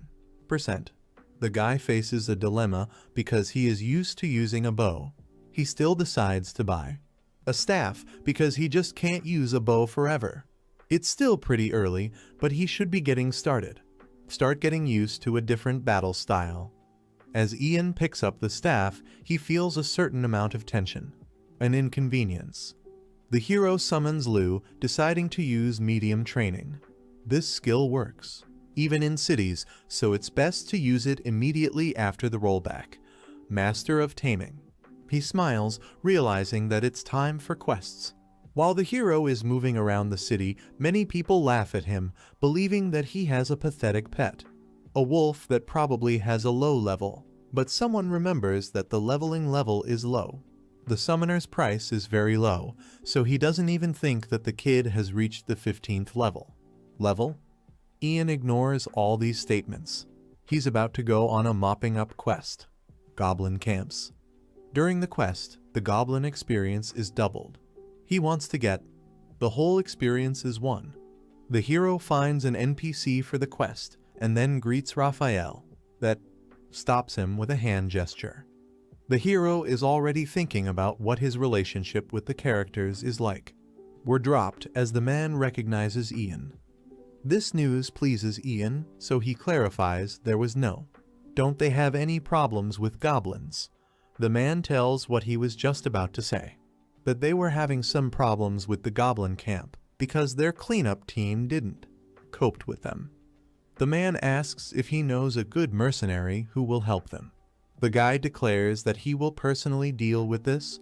The guy faces a dilemma because he is used to using a bow. He still decides to buy a staff because he just can't use a bow forever. It's still pretty early, but he should be getting started. Start getting used to a different battle style. As Ian picks up the staff, he feels a certain amount of tension, an inconvenience. The hero summons Lu, deciding to use medium training. This skill works, even in cities, so it's best to use it immediately after the rollback. Master of Taming. He smiles, realizing that it's time for quests. While the hero is moving around the city, many people laugh at him, believing that he has a pathetic pet. A wolf that probably has a low level, but someone remembers that the leveling level is low. The summoner's price is very low, so he doesn't even think that the kid has reached the 15th level. Level? Ian ignores all these statements. He's about to go on a mopping up quest. Goblin camps. During the quest, the goblin experience is doubled. He wants to get the whole experience is 1. The hero finds an NPC for the quest and then greets Raphael, that stops him with a hand gesture. The hero is already thinking about what his relationship with the characters is like. We're dropped as the man recognizes Ian. This news pleases Ian, so he clarifies there was no. Don't they have any problems with goblins? The man tells what he was just about to say. That they were having some problems with the goblin camp because their cleanup team didn't coped with them. The man asks if he knows a good mercenary who will help them. The guy declares that he will personally deal with this.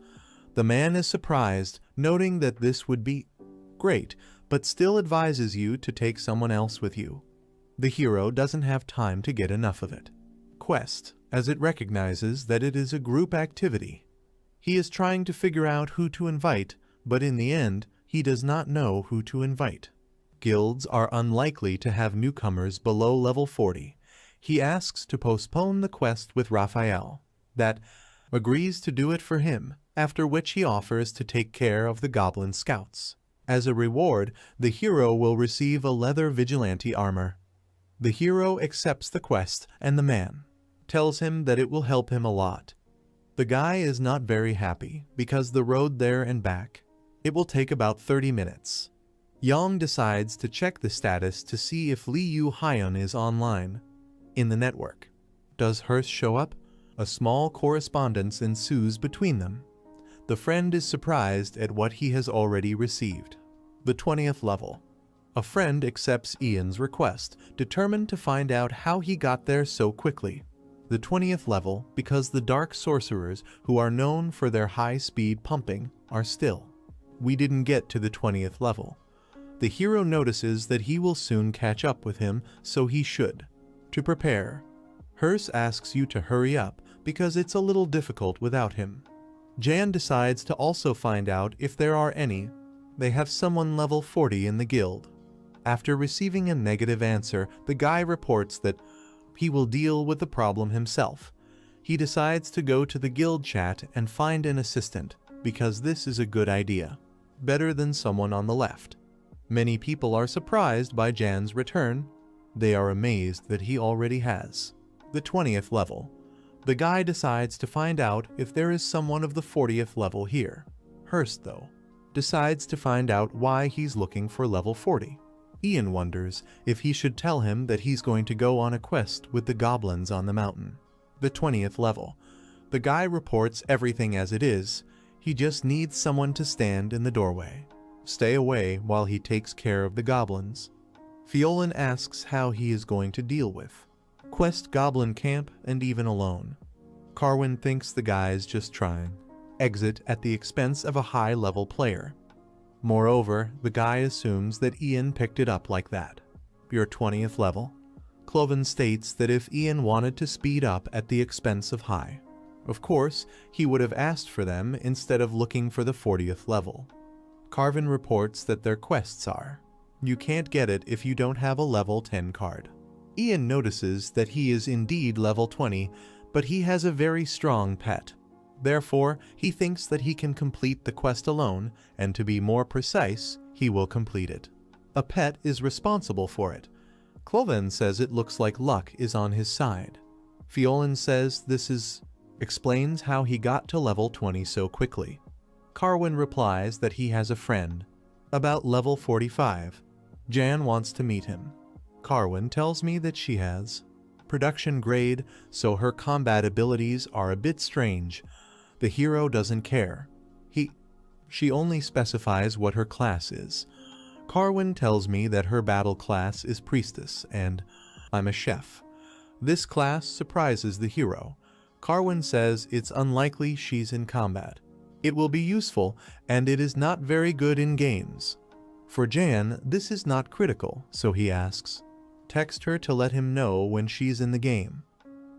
The man is surprised, noting that this would be great, but still advises you to take someone else with you. The hero doesn't have time to get enough of it. Quest, as it recognizes that it is a group activity. He is trying to figure out who to invite, but in the end, he does not know who to invite. Guilds are unlikely to have newcomers below level 40. He asks to postpone the quest with Raphael, that agrees to do it for him, after which he offers to take care of the goblin scouts. As a reward, the hero will receive a leather vigilante armor. The hero accepts the quest, and the man tells him that it will help him a lot. The guy is not very happy, because the road there and back, it will take about 30 minutes. Yang decides to check the status to see if Liu Hyun is online in the network. Does Hearst show up? A small correspondence ensues between them. The friend is surprised at what he has already received. The 20th level. A friend accepts Ian's request, determined to find out how he got there so quickly. The 20th level because the dark sorcerers, who are known for their high-speed pumping, are still. We didn't get to the 20th level. The hero notices that he will soon catch up with him, so he should. To prepare, Hearst asks you to hurry up because it's a little difficult without him. Jan decides to also find out if there are any. They have someone level 40 in the guild. After receiving a negative answer, the guy reports that he will deal with the problem himself. He decides to go to the guild chat and find an assistant, because this is a good idea. Better than someone on the left. Many people are surprised by Jan's return. They are amazed that he already has the 20th level. The guy decides to find out if there is someone of the 40th level here. Hearst, though, decides to find out why he's looking for level 40. Ian wonders if he should tell him that he's going to go on a quest with the goblins on the mountain. The 20th level. The guy reports everything as it is. He just needs someone to stand in the doorway. Stay away while he takes care of the goblins. Fiolan asks how he is going to deal with quest, goblin camp, and even alone. Carwin thinks the guy's just trying. Exit at the expense of a high-level player. Moreover, the guy assumes that Ian picked it up like that. Your 20th level. Cloven states that if Ian wanted to speed up at the expense of High, of course, he would have asked for them instead of looking for the 40th level. Carvin reports that their quests are, you can't get it if you don't have a level 10 card. Ian notices that he is indeed level 20, but he has a very strong pet. Therefore, he thinks that he can complete the quest alone, and to be more precise, he will complete it. A pet is responsible for it. Cloven says it looks like luck is on his side. Fiolan says explains how he got to level 20 so quickly. Carwin replies that he has a friend, about level 45. Jan wants to meet him. Carwin tells me that she has production grade, so her combat abilities are a bit strange. The hero doesn't care. She only specifies what her class is. Carwin tells me that her battle class is priestess, and I'm a chef. This class surprises the hero. Carwin says it's unlikely she's in combat. It will be useful, and it is not very good in games. For Jan, this is not critical, so he asks, text her to let him know when she's in the game.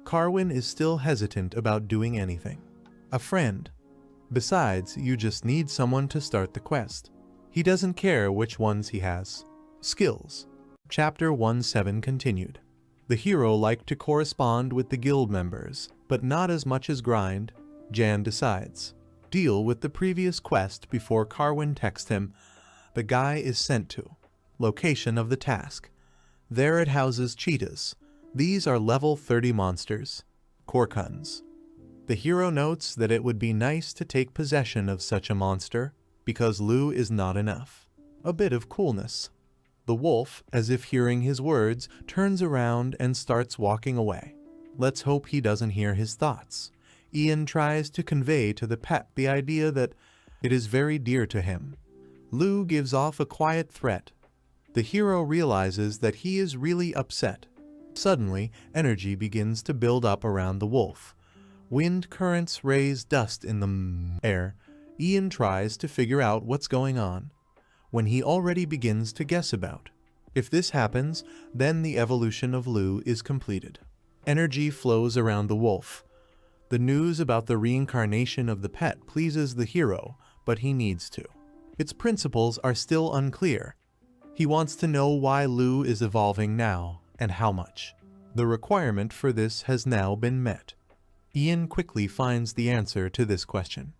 Carwin is still hesitant about doing anything. A friend. Besides, you just need someone to start the quest. He doesn't care which ones he has. Skills. Chapter 1-7 continued. The hero liked to correspond with the guild members, but not as much as grind. Jan decides. Deal with the previous quest before Carwin texts him. The guy is sent to. Location of the task. There it houses cheetahs. These are level 30 monsters. Korkuns. The hero notes that it would be nice to take possession of such a monster, because Lu is not enough. A bit of coolness. The wolf, as if hearing his words, turns around and starts walking away. Let's hope he doesn't hear his thoughts. Ian tries to convey to the pet the idea that it is very dear to him. Lu gives off a quiet threat. The hero realizes that he is really upset. Suddenly, energy begins to build up around the wolf. Wind currents raise dust in the air. Ian tries to figure out what's going on, when he already begins to guess about. If this happens, then the evolution of Lu is completed. Energy flows around the wolf. The news about the reincarnation of the pet pleases the hero, but he needs to. Its principles are still unclear. He wants to know why Lu is evolving now, and how much. The requirement for this has now been met. Ian quickly finds the answer to this question.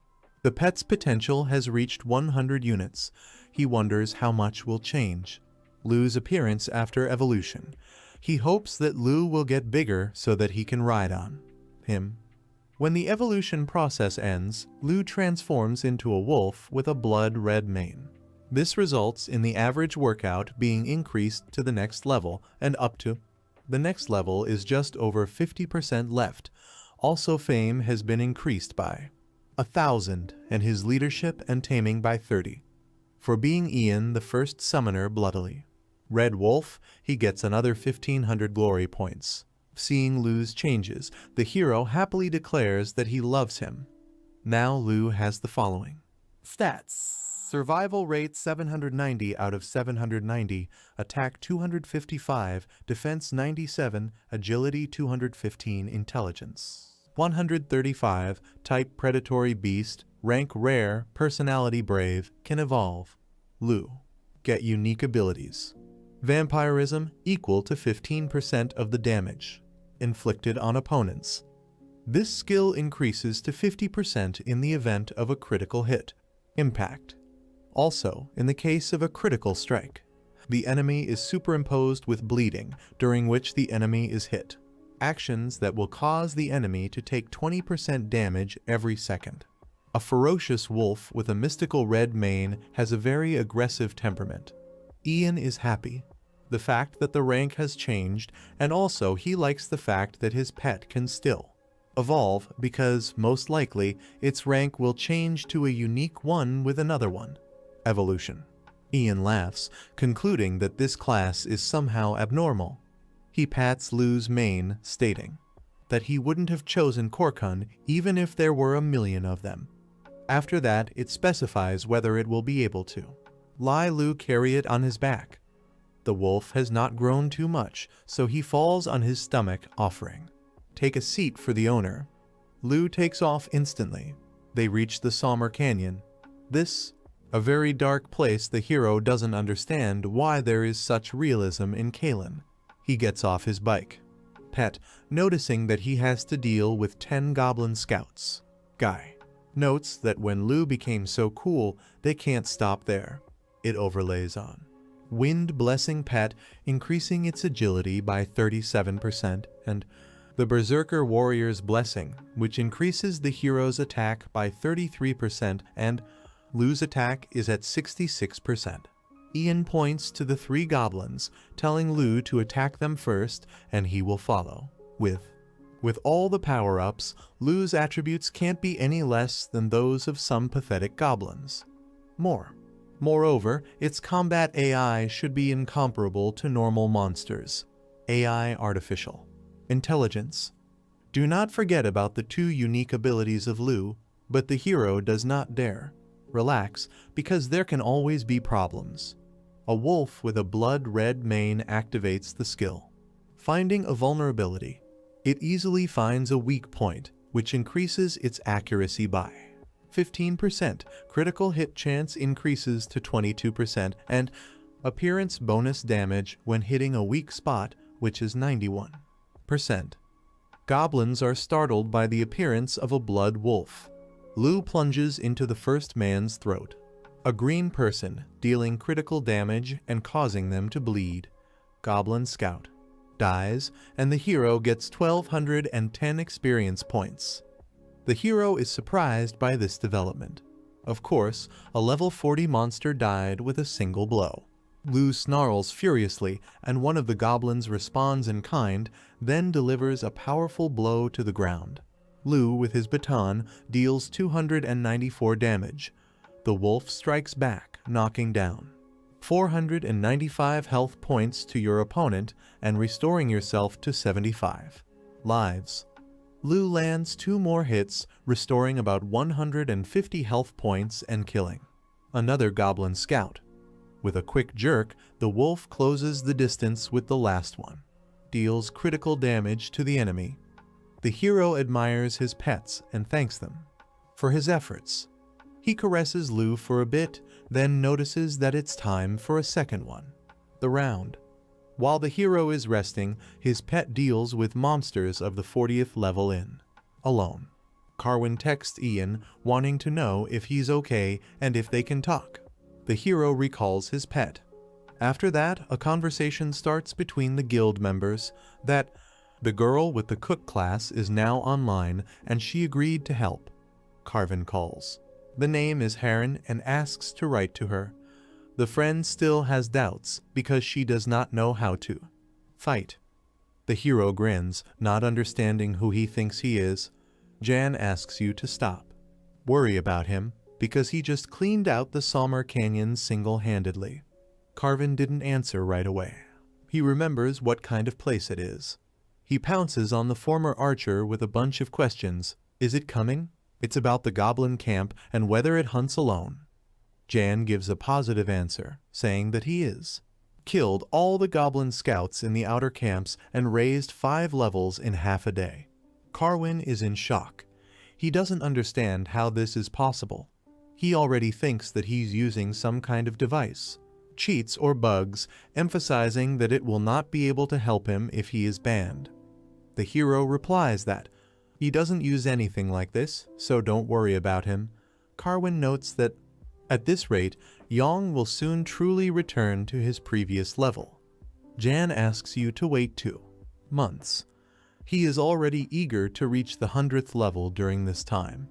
The pet's potential has reached 100 units. He wonders how much will change. Lu's appearance after evolution. He hopes that Lu will get bigger so that he can ride on him. When the evolution process ends, Lu transforms into a wolf with a blood-red mane. This results in the average workout being increased to the next level and up to. The next level is just over 50% left. Also, fame has been increased by 1,000 and his leadership and taming by 30. For being Ian the first summoner bloodily. Red Wolf, he gets another 1,500 glory points. Seeing Lu's changes, the hero happily declares that he loves him. Now Lu has the following. Stats. Survival rate 790 out of 790, attack 255, defense 97, agility 215, intelligence 135, type predatory beast, rank rare, personality brave, can evolve. Lu. Get unique abilities. Vampirism equal to 15% of the damage inflicted on opponents. This skill increases to 50% in the event of a critical hit. Impact. Also, in the case of a critical strike, the enemy is superimposed with bleeding, during which the enemy is hit. Actions that will cause the enemy to take 20% damage every second. A ferocious wolf with a mystical red mane has a very aggressive temperament. Ian is happy. The fact that the rank has changed, and also he likes the fact that his pet can still evolve because, most likely, its rank will change to a unique one with another one. Evolution. Ian laughs, concluding that this class is somehow abnormal. He pats Lu's mane, stating that he wouldn't have chosen Korkun even if there were 1,000,000 of them. After that, it specifies whether it will be able to. Lu carry it on his back. The wolf has not grown too much, so he falls on his stomach, offering, "Take a seat for the owner." Lu takes off instantly. They reach the Somber Canyon. This, a very dark place. The hero doesn't understand why there is such realism in Kalen. He gets off his bike. Pet, noticing that he has to deal with 10 goblin scouts. Guy notes that when Lu became so cool, they can't stop there. It overlays on Wind blessing Pet, increasing its agility by 37%, and the Berserker Warrior's Blessing, which increases the hero's attack by 33%, and Lu's attack is at 66%. Ian points to the 3 goblins, telling Lu to attack them first, and he will follow. With all the power-ups, Lu's attributes can't be any less than those of some pathetic goblins. Moreover, its combat AI should be incomparable to normal monsters. AI artificial. Intelligence. Do not forget about the 2 unique abilities of Lu, but the hero does not dare relax, because there can always be problems. A wolf with a blood-red mane activates the skill. Finding a vulnerability. It easily finds a weak point, which increases its accuracy by 15%, critical hit chance increases to 22%, and appearance bonus damage when hitting a weak spot, which is 91%. Goblins are startled by the appearance of a blood wolf. Lu plunges into the first man's throat. A green person, dealing critical damage and causing them to bleed. Goblin Scout dies, and the hero gets 1,210 experience points. The hero is surprised by this development. Of course, a level 40 monster died with a single blow. Lu snarls furiously, and one of the goblins responds in kind, then delivers a powerful blow to the ground. Lu, with his baton, deals 294 damage. The wolf strikes back, knocking down 495 health points to your opponent and restoring yourself to 75 lives. Lu lands 2 more hits, restoring about 150 health points and killing another goblin scout. With a quick jerk, the wolf closes the distance with the last one, deals critical damage to the enemy. The hero admires his pets and thanks them for his efforts. He caresses Lu for a bit, then notices that it's time for a second one, the round. While the hero is resting, his pet deals with monsters of the 40th level alone. Carwin texts Ian, wanting to know if he's okay and if they can talk. The hero recalls his pet. After that, a conversation starts between the guild members that the girl with the cook class is now online and she agreed to help. Carvin calls. The name is Heron and asks to write to her. The friend still has doubts because she does not know how to fight. The hero grins, not understanding who he thinks he is. Jan asks you to stop. Worry about him because he just cleaned out the Somber Canyon single-handedly. Carvin didn't answer right away. He remembers what kind of place it is. He pounces on the former archer with a bunch of questions. Is it coming? It's about the goblin camp and whether it hunts alone. Jan gives a positive answer, saying that he is. Killed all the goblin scouts in the outer camps and raised 5 levels in half a day. Carwin is in shock. He doesn't understand how this is possible. He already thinks that he's using some kind of device, cheats or bugs, emphasizing that it will not be able to help him if he is banned. The hero replies that he doesn't use anything like this, so don't worry about him. Carwin notes that at this rate, Yong will soon truly return to his previous level. Jan asks you to wait 2 months. He is already eager to reach the 100th level during this time,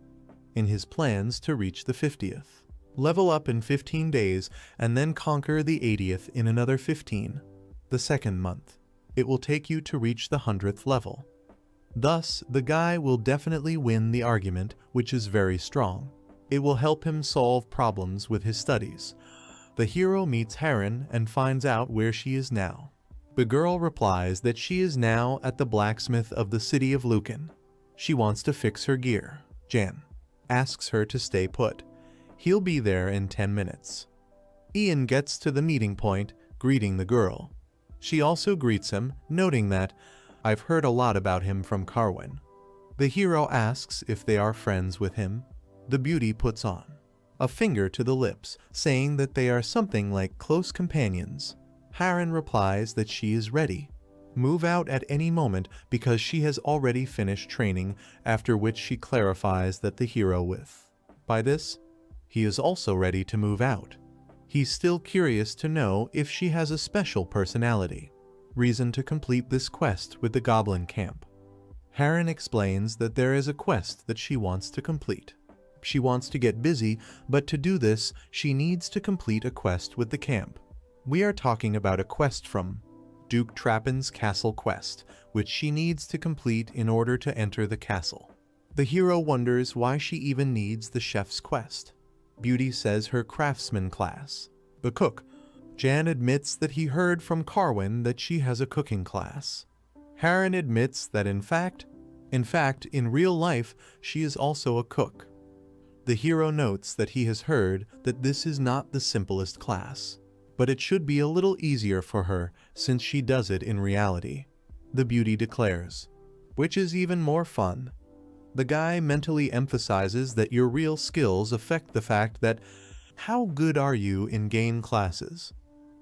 in his plans to reach the 50th. Level up in 15 days and then conquer the 80th in another 15. The second month, it will take you to reach the 100th level. Thus, the guy will definitely win the argument, which is very strong. It will help him solve problems with his studies. The hero meets Heron and finds out where she is now. The girl replies that she is now at the blacksmith of the city of Lucan. She wants to fix her gear. Jan asks her to stay put. He'll be there in 10 minutes. Ian gets to the meeting point, greeting the girl. She also greets him, noting that, "I've heard a lot about him from Carwin." The hero asks if they are friends with him. The beauty puts on a finger to the lips, saying that they are something like close companions. Harren replies that she is ready. Move out at any moment because she has already finished training, after which she clarifies that the hero with. By this, he is also ready to move out. He's still curious to know if she has a special personality. Reason to complete this quest with the goblin camp. Harren explains that there is a quest that she wants to complete. She wants to get busy, but to do this, she needs to complete a quest with the camp. We are talking about a quest from Duke Trappin's castle quest, which she needs to complete in order to enter the castle. The hero wonders why she even needs the chef's quest. Beauty says her craftsman class. The cook. Jan admits that he heard from Carwin that she has a cooking class. Harren admits that in fact, in real life, she is also a cook. The hero notes that he has heard that this is not the simplest class, but it should be a little easier for her since she does it in reality. The beauty declares, which is even more fun. The guy mentally emphasizes that your real skills affect the fact that how good are you in game classes.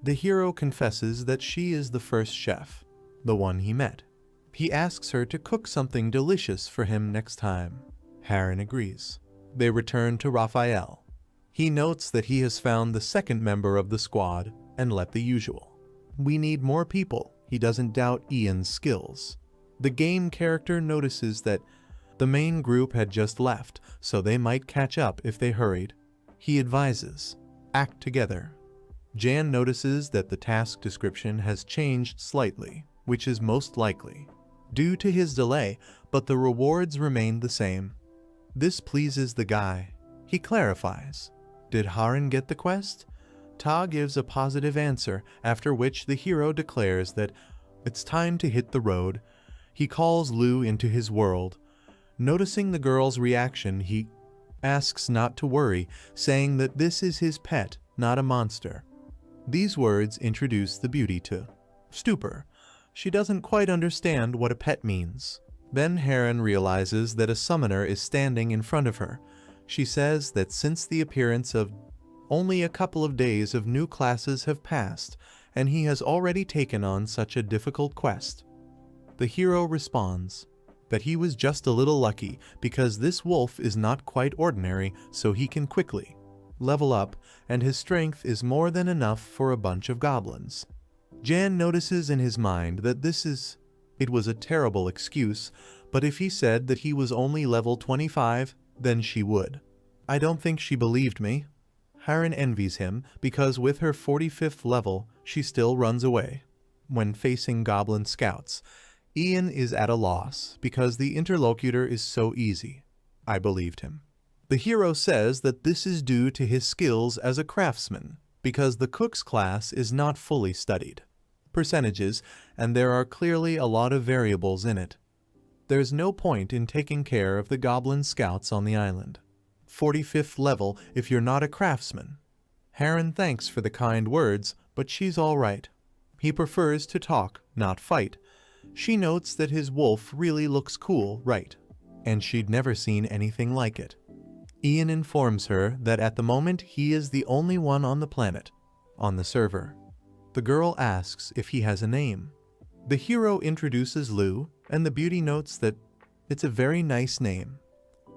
The hero confesses that she is the first chef, the one he met. He asks her to cook something delicious for him next time. Harren agrees. They return to Raphael. He notes that he has found the second member of the squad and left the usual. We need more people. He doesn't doubt Ian's skills. The game character notices that the main group had just left, so they might catch up if they hurried. He advises, act together. Jan notices that the task description has changed slightly, which is most likely due to his delay, but the rewards remain the same. This pleases the guy. He clarifies. Did Harren get the quest? Ta gives a positive answer, after which the hero declares that it's time to hit the road. He calls Lu into his world. Noticing the girl's reaction, he asks not to worry, saying that this is his pet, not a monster. These words introduce the beauty to stupor. She doesn't quite understand what a pet means. Then Harren realizes that a summoner is standing in front of her. She says that since the appearance of only a couple of days of new classes have passed, and he has already taken on such a difficult quest. The hero responds that he was just a little lucky because this wolf is not quite ordinary, so he can quickly level up, and his strength is more than enough for a bunch of goblins. Jan notices in his mind that it was a terrible excuse, but if he said that he was only level 25, then she would. I don't think she believed me. Harren envies him because with her 45th level, she still runs away. When facing goblin scouts, Ian is at a loss because the interlocutor is so easy. I believed him. The hero says that this is due to his skills as a craftsman, because the cook's class is not fully studied. Percentages, and there are clearly a lot of variables in it. There's no point in taking care of the goblin scouts on the island. 45th level if you're not a craftsman. Harren thanks for the kind words, but she's all right. He prefers to talk, not fight. She notes that his wolf really looks cool, right? And she'd never seen anything like it. Ian informs her that at the moment he is the only one on the planet, on the server. The girl asks if he has a name. The hero introduces Lu, and the beauty notes that it's a very nice name.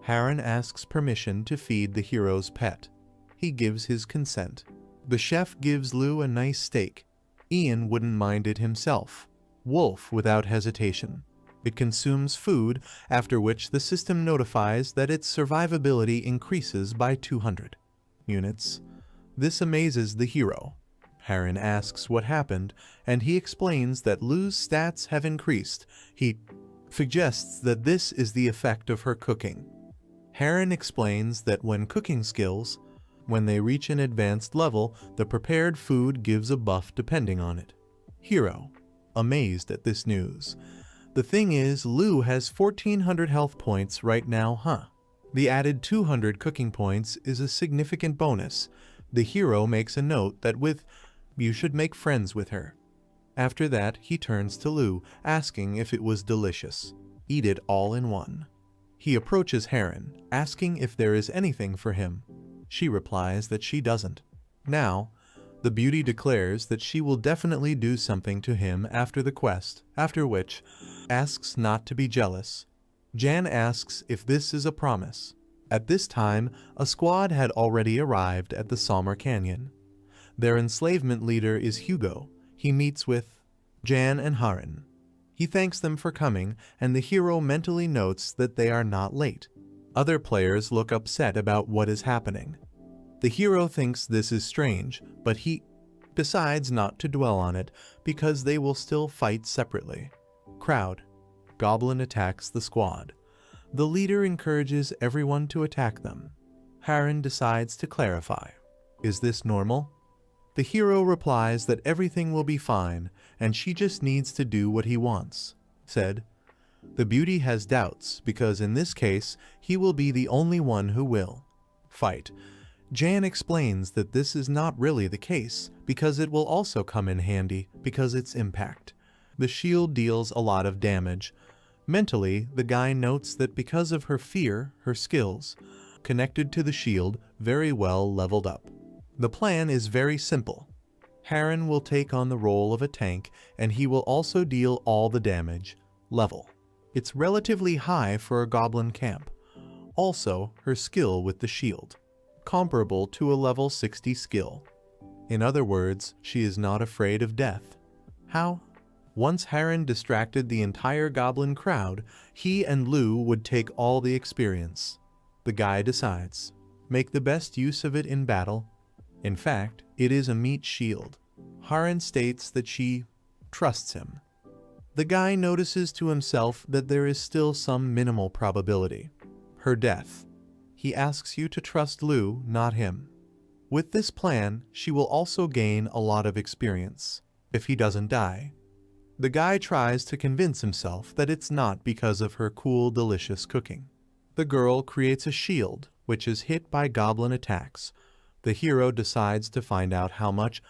Harren asks permission to feed the hero's pet. He gives his consent. The chef gives Lu a nice steak. Ian wouldn't mind it himself. Wolf without hesitation. It consumes food, after which the system notifies that its survivability increases by 200 units. This amazes the hero. Harren asks what happened, and he explains that Lu's stats have increased. He suggests that this is the effect of her cooking. Harren explains that when cooking skills, when they reach an advanced level, the prepared food gives a buff depending on it. Hero, amazed at this news. The thing is, Lu has 1400 health points right now, huh? The added 200 cooking points is a significant bonus. The hero makes a note that with You should make friends with her. After that, he turns to Lu, asking if it was delicious. Eat it all in one. He approaches Heron, asking if there is anything for him. She replies that she doesn't. Now, the beauty declares that she will definitely do something to him after the quest, after which, asks not to be jealous. Jan asks if this is a promise. At this time, a squad had already arrived at the Sommer Canyon. Their enslavement leader is Hugo. He meets with Jan and Heron. He thanks them for coming, and the hero mentally notes that they are not late. Other players look upset about what is happening. The hero thinks this is strange, but he decides not to dwell on it because they will still fight separately. Crowd. Goblin attacks the squad. The leader encourages everyone to attack them. Heron decides to clarify. Is this normal? The hero replies that everything will be fine, and she just needs to do what he wants. Said, the beauty has doubts, because in this case, he will be the only one who will fight. Jan explains that this is not really the case, because it will also come in handy, because its impact. The shield deals a lot of damage. Mentally, the guy notes that because of her fear, her skills, connected to the shield, very well leveled up. The plan is very simple. Heron will take on the role of a tank, and he will also deal all the damage. Level. It's relatively high for a goblin camp. Also, her skill with the shield. Comparable to a level 60 skill. In other words, she is not afraid of death. How? Once Heron distracted the entire goblin crowd, he and Lu would take all the experience. The guy decides. Make the best use of it in battle. In fact, it is a meat shield. Heron states that she trusts him. The guy notices to himself that there is still some minimal probability. Her death. He asks you to trust Lu, not him. With this plan, she will also gain a lot of experience, if he doesn't die. The guy tries to convince himself that it's not because of her cool, delicious cooking. The girl creates a shield, which is hit by goblin attacks. The hero decides to find out how much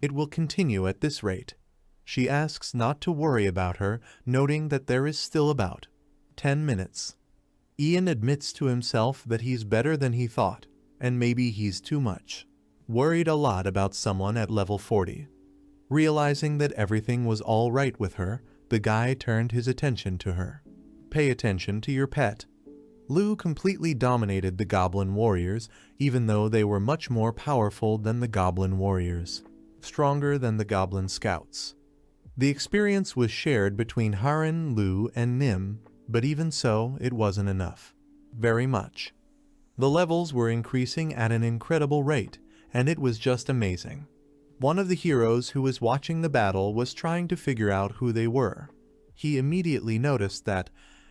it will continue at this rate. She asks not to worry about her, noting that there is still about 10 minutes. Ian admits to himself that he's better than he thought, and maybe he's too much. Worried a lot about someone at level 40. Realizing that everything was all right with her, the guy turned his attention to her. Pay attention to your pet. Lu completely dominated the goblin warriors, even though they were much more powerful than the goblin warriors. Stronger than the goblin scouts. The experience was shared between Heron, Lu, and Nim, but even so, it wasn't enough. Very much. The levels were increasing at an incredible rate, and it was just amazing. One of the heroes who was watching the battle was trying to figure out who they were. He immediately noticed that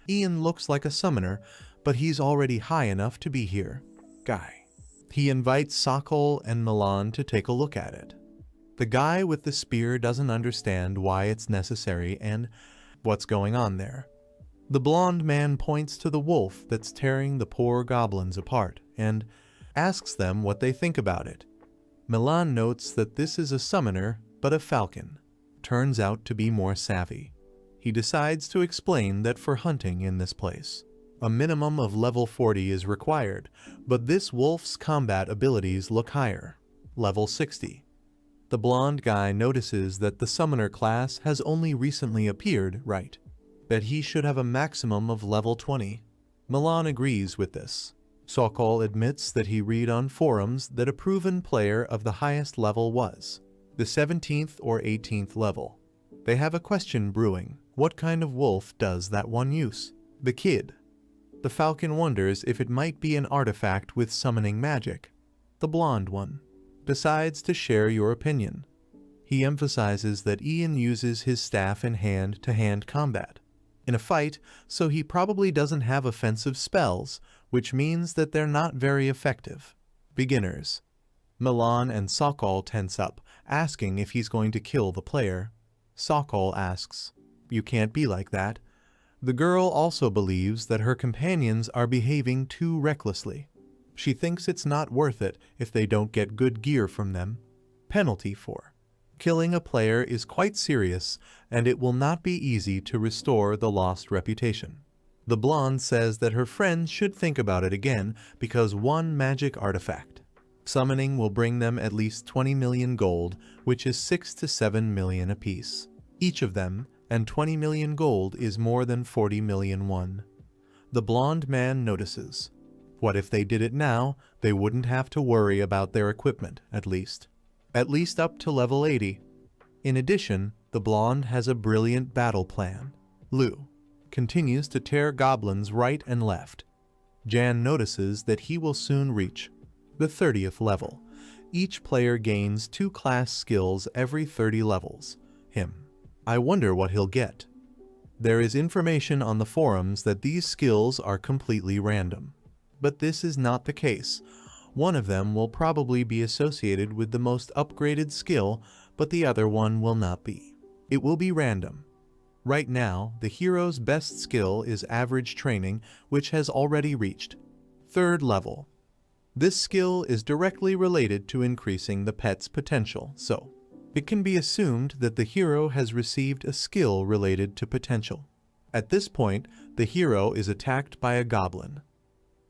Ian looks like a summoner, but he's already high enough to be here. Guy. He invites Sokol and Milan to take a look at it. The guy with the spear doesn't understand why it's necessary and what's going on there. The blonde man points to the wolf that's tearing the poor goblins apart and asks them what they think about it. Milan notes that this is a summoner, but a falcon. Turns out to be more savvy. He decides to explain that for hunting in this place, a minimum of level 40 is required, but this wolf's combat abilities look higher, level 60. The blonde guy notices that the summoner class has only recently appeared, right? That he should have a maximum of level 20. Milan agrees with this. Sokol admits that he read on forums that a proven player of the highest level was the 17th or 18th level. They have a question brewing. What kind of wolf does that one use? The kid. The falcon wonders if it might be an artifact with summoning magic. The blonde one decides to share your opinion. He emphasizes that Ian uses his staff in hand-to-hand combat in a fight, so he probably doesn't have offensive spells, which means that they're not very effective. Beginners. Milan and Sokol tense up, asking if he's going to kill the player. Sokol asks, "You can't be like that." The girl also believes that her companions are behaving too recklessly. She thinks it's not worth it if they don't get good gear from them. Penalty for Killing a player is quite serious, and it will not be easy to restore the lost reputation. The blonde says that her friends should think about it again because one magic artifact summoning will bring them at least 20 million gold, which is 6 to 7 million apiece. Each of them, and 20 million gold is more than 40 million won. The blonde man notices. What if they did it now? They wouldn't have to worry about their equipment, at least up to level 80. In addition, the blonde has a brilliant battle plan. Lu continues to tear goblins right and left. Jan notices that he will soon reach the 30th level. Each player gains 2 class skills every 30 levels. I wonder what he'll get. There is information on the forums that these skills are completely random. But this is not the case. One of them will probably be associated with the most upgraded skill, but the other one will not be. It will be random. Right now, the hero's best skill is average training, which has already reached 3rd level. This skill is directly related to increasing the pet's potential, so it can be assumed that the hero has received a skill related to potential. At this point, the hero is attacked by a goblin.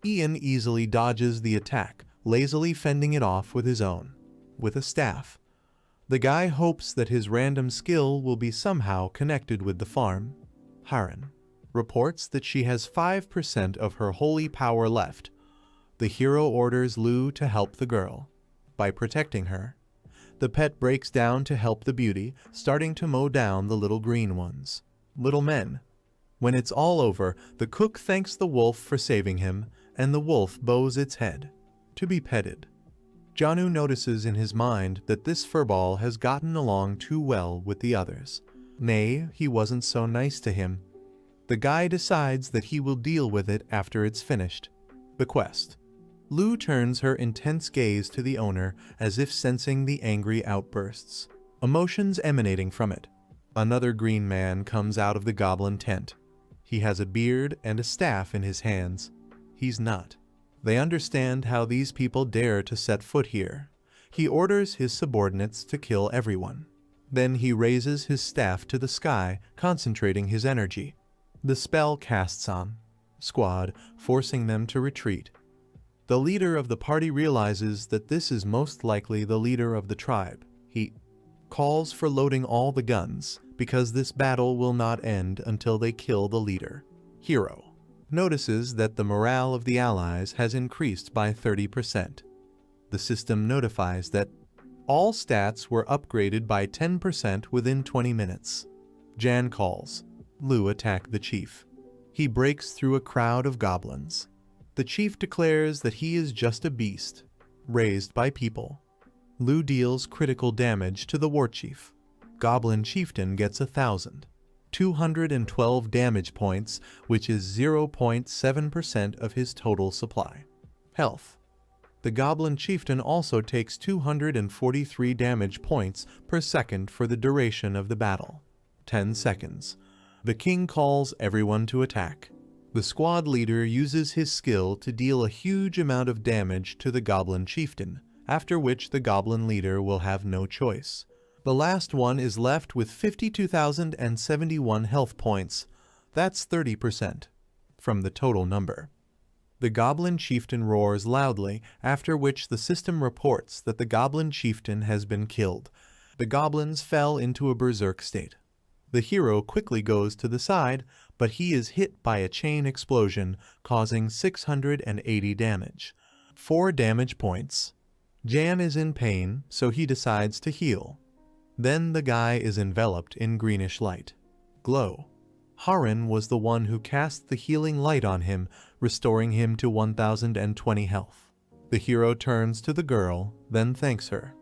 Ian easily dodges the attack, lazily fending it off with his own, with a staff. The guy hopes that his random skill will be somehow connected with the farm. Haren reports that she has 5% of her holy power left. The hero orders Lu to help the girl. By protecting her, the pet breaks down to help the beauty, starting to mow down the little green ones. Little men. When it's all over, the cook thanks the wolf for saving him, and the wolf bows its head to be petted. Janu notices in his mind that this furball has gotten along too well with the others. Nay, he wasn't so nice to him. The guy decides that he will deal with it after it's finished. The quest. Lu turns her intense gaze to the owner as if sensing the angry outbursts, emotions emanating from it. Another green man comes out of the goblin tent. He has a beard and a staff in his hands. He's not. They understand how these people dare to set foot here. He orders his subordinates to kill everyone. Then he raises his staff to the sky, concentrating his energy. The spell casts on squad, forcing them to retreat. The leader of the party realizes that this is most likely the leader of the tribe. He calls for loading all the guns, because this battle will not end until they kill the leader. Hero notices that the morale of the allies has increased by 30%. The system notifies that all stats were upgraded by 10% within 20 minutes. Jan calls. Lu attack the chief. He breaks through a crowd of goblins. The chief declares that he is just a beast, raised by people. Lu deals critical damage to the war chief. Goblin chieftain gets 1,212 damage points, which is 0.7% of his total supply. Health. The goblin chieftain also takes 243 damage points per second for the duration of the battle. 10 seconds. The king calls everyone to attack. The squad leader uses his skill to deal a huge amount of damage to the goblin chieftain, after which the goblin leader will have no choice. The last one is left with 52,071 health points. That's 30% from the total number. The goblin chieftain roars loudly, after which the system reports that the goblin chieftain has been killed. The goblins fell into a berserk state. The hero quickly goes to the side, but he is hit by a chain explosion, causing 680 damage. 4 damage points. Jan is in pain, so he decides to heal. Then the guy is enveloped in greenish light. Glow. Haren was the one who cast the healing light on him, restoring him to 1,020 health. The hero turns to the girl, then thanks her.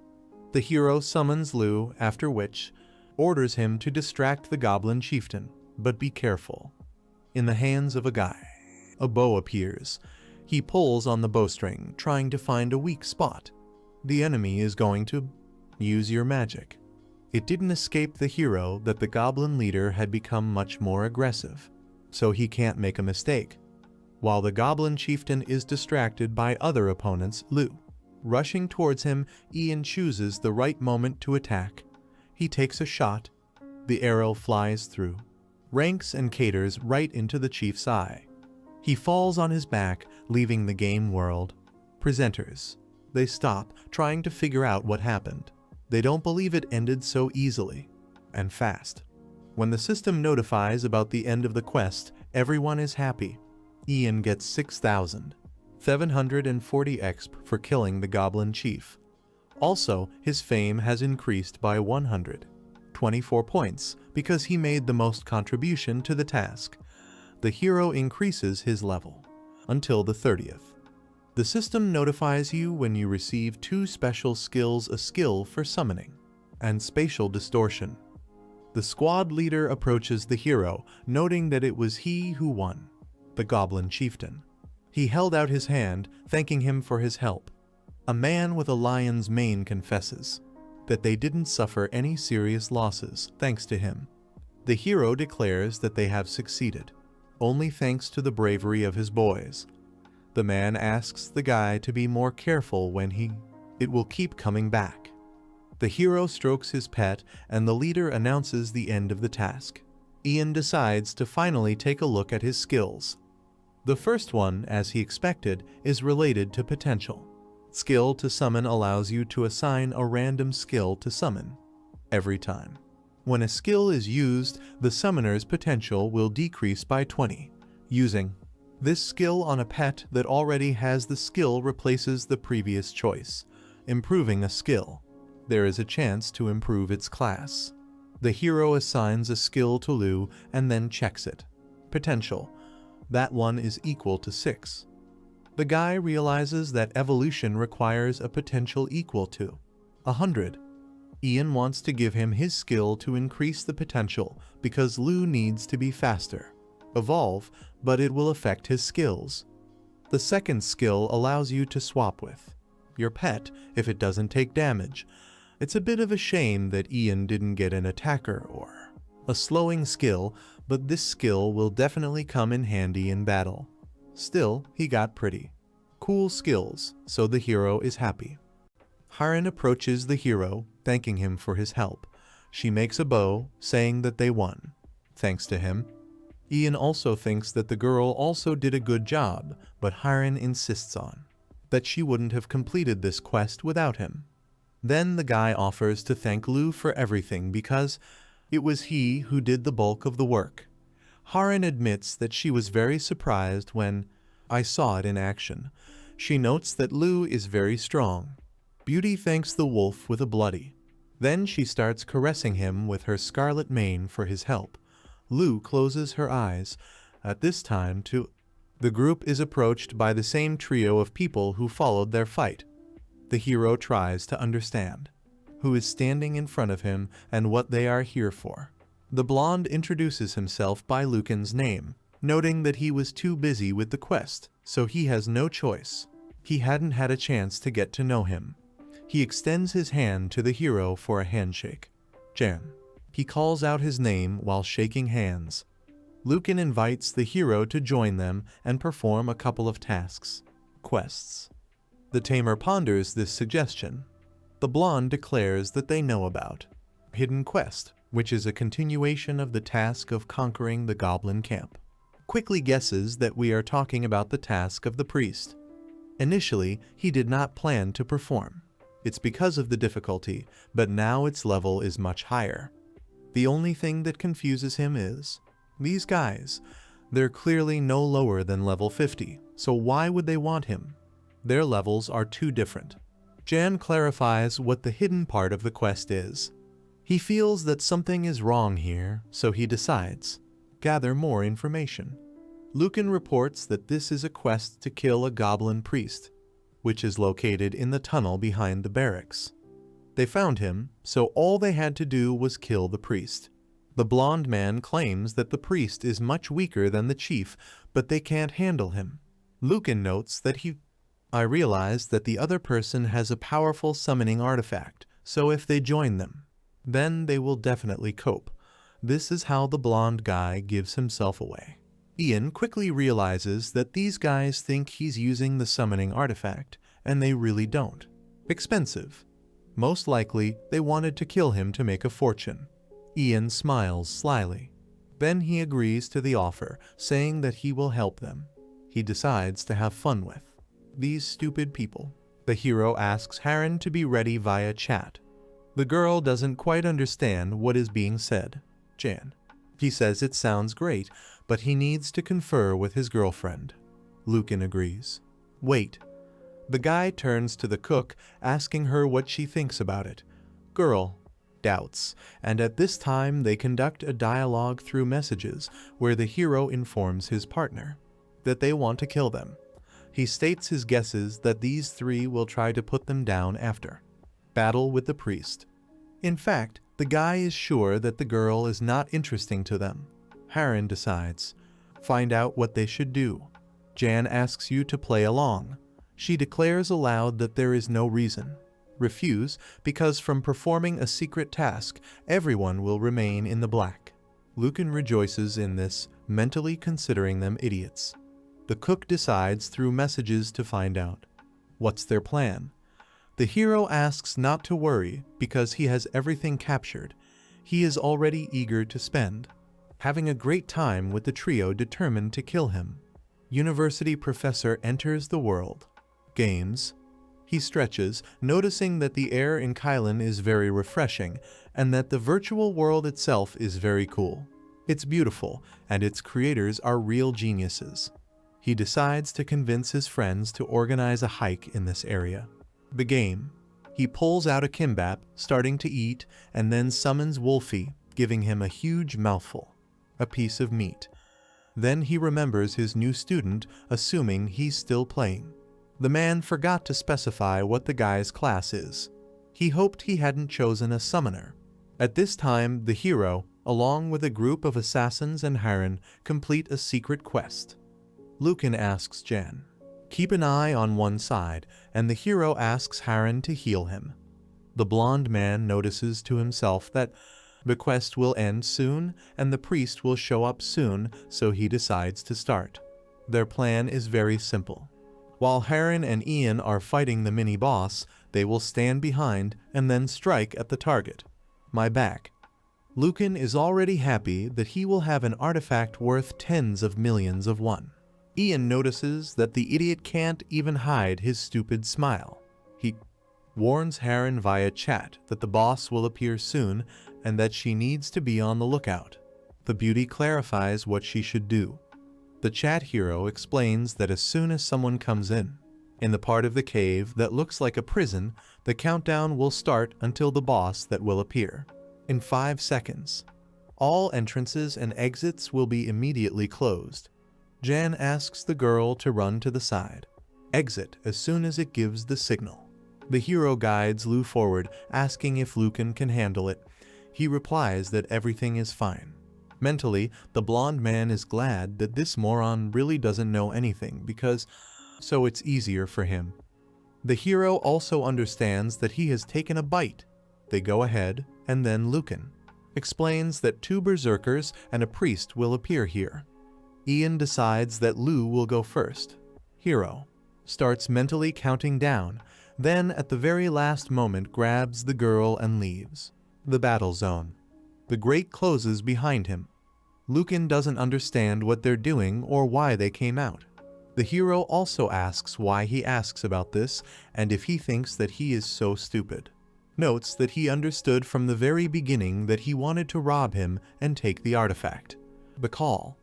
The hero summons Lu, after which orders him to distract the goblin chieftain, but be careful. In the hands of a guy, a bow appears. He pulls on the bowstring, trying to find a weak spot. The enemy is going to use your magic. It didn't escape the hero that the goblin leader had become much more aggressive, so he can't make a mistake. While the goblin chieftain is distracted by other opponents, Lu. Rushing towards him, Ian chooses the right moment to attack. He takes a shot. The arrow flies through, ranks and caters right into the chief's eye. He falls on his back, leaving the game world. Presenters. They stop, trying to figure out what happened. They don't believe it ended so easily and fast. When the system notifies about the end of the quest, everyone is happy. Ian gets 6,740 exp for killing the Goblin Chief. Also, his fame has increased by 124 points because he made the most contribution to the task. The hero increases his level until the 30th. The system notifies you when you receive 2 special skills: a skill for summoning and spatial distortion. The squad leader approaches the hero, noting that it was he who won, the Goblin Chieftain. He held out his hand, thanking him for his help. A man with a lion's mane confesses that they didn't suffer any serious losses thanks to him. The hero declares that they have succeeded, only thanks to the bravery of his boys. The man asks the guy to be more careful when it will keep coming back. The hero strokes his pet and the leader announces the end of the task. Ian decides to finally take a look at his skills. The first one, as he expected, is related to potential. Skill to summon allows you to assign a random skill to summon every time. When a skill is used, the summoner's potential will decrease by 20. Using this skill on a pet that already has the skill replaces the previous choice. Improving a skill. There is a chance to improve its class. The hero assigns a skill to Lu and then checks it. Potential. That one is equal to 6. The guy realizes that evolution requires a potential equal to 100. Ian wants to give him his skill to increase the potential because Lu needs to be faster. Evolve, but it will affect his skills. The second skill allows you to swap with your pet if it doesn't take damage. It's a bit of a shame that Ian didn't get an attacker or a slowing skill, but this skill will definitely come in handy in battle. Still, he got pretty cool skills, so the hero is happy. Haran approaches the hero, thanking him for his help. She makes a bow, saying that they won, thanks to him. Ian also thinks that the girl also did a good job, but Haran insists on that she wouldn't have completed this quest without him. Then the guy offers to thank Lu for everything because it was he who did the bulk of the work. Haran admits that she was very surprised when I saw it in action. She notes that Lu is very strong. Beauty thanks the wolf with a bloody. Then she starts caressing him with her scarlet mane for his help. Lu closes her eyes. At this time, the group is approached by the same trio of people who followed their fight. The hero tries to understand who is standing in front of him and what they are here for. The blonde introduces himself by Lucan's name, noting that he was too busy with the quest, so he has no choice. He hadn't had a chance to get to know him. He extends his hand to the hero for a handshake. Jan. He calls out his name while shaking hands. Lucan invites the hero to join them and perform a couple of tasks. Quests. The tamer ponders this suggestion. The blonde declares that they know about Hidden Quest, which is a continuation of the task of conquering the goblin camp. Quickly guesses that we are talking about the task of the priest. Initially, he did not plan to perform. It's because of the difficulty, but now its level is much higher. The only thing that confuses him is these guys. They're clearly no lower than level 50, so why would they want him? Their levels are too different. Jan clarifies what the hidden part of the quest is. He feels that something is wrong here, so he decides gather more information. Lucan reports that this is a quest to kill a goblin priest, which is located in the tunnel behind the barracks. They found him, so all they had to do was kill the priest. The blonde man claims that the priest is much weaker than the chief, but they can't handle him. Lucan notes that I realized that the other person has a powerful summoning artifact, so if they join them, then they will definitely cope. This is how the blonde guy gives himself away. Ian quickly realizes that these guys think he's using the summoning artifact, and they really don't. Expensive. Most likely, they wanted to kill him to make a fortune. Ian smiles slyly. Then he agrees to the offer, saying that he will help them. He decides to have fun with these stupid people. The hero asks Harren to be ready via chat. The girl doesn't quite understand what is being said. Jan. He says it sounds great, but he needs to confer with his girlfriend. Lucan agrees. Wait. The guy turns to the cook, asking her what she thinks about it. Girl doubts, and at this time they conduct a dialogue through messages where the hero informs his partner that they want to kill them. He states his guesses that these three will try to put them down after battle with the priest. In fact, the guy is sure that the girl is not interesting to them. Harren decides. Find out what they should do. Jan asks you to play along. She declares aloud that there is no reason. Refuse, because from performing a secret task, everyone will remain in the black. Lucan rejoices in this, mentally considering them idiots. The cook decides through messages to find out. What's their plan? The hero asks not to worry because he has everything captured. He is already eager to spend, having a great time with the trio determined to kill him. University professor enters the world. Games. He stretches, noticing that the air in Kylan is very refreshing and that the virtual world itself is very cool. It's beautiful, and its creators are real geniuses. He decides to convince his friends to organize a hike in this area. The game. He pulls out a kimbap, starting to eat, and then summons Wolfie, giving him a huge mouthful, a piece of meat. Then he remembers his new student, assuming he's still playing. The man forgot to specify what the guy's class is. He hoped he hadn't chosen a summoner. At this time, the hero, along with a group of assassins and Harren, complete a secret quest. Lucan asks Jan. Keep an eye on one side, and the hero asks Harren to heal him. The blonde man notices to himself that the quest will end soon and the priest will show up soon, so he decides to start. Their plan is very simple. While Harren and Ian are fighting the mini-boss, they will stand behind and then strike at the target. My back. Lucan is already happy that he will have an artifact worth tens of millions of won. Ian notices that the idiot can't even hide his stupid smile. He warns Harren via chat that the boss will appear soon and that she needs to be on the lookout. The beauty clarifies what she should do. The chat hero explains that as soon as someone comes in the part of the cave that looks like a prison, the countdown will start until the boss that will appear. In 5 seconds, all entrances and exits will be immediately closed. Jan asks the girl to run to the side. Exit as soon as it gives the signal. The hero guides Lu forward, asking if Lucan can handle it. He replies that everything is fine. Mentally, the blonde man is glad that this moron really doesn't know anything so it's easier for him. The hero also understands that he has taken a bite. They go ahead, and then Lucan explains that 2 berserkers and a priest will appear here. Ian decides that Lu will go first. Hero starts mentally counting down, then at the very last moment grabs the girl and leaves the battle zone. The grate closes behind him. Lucan doesn't understand what they're doing or why they came out. The hero also asks why he asks about this and if he thinks that he is so stupid. Notes that he understood from the very beginning that he wanted to rob him and take the artifact. The call.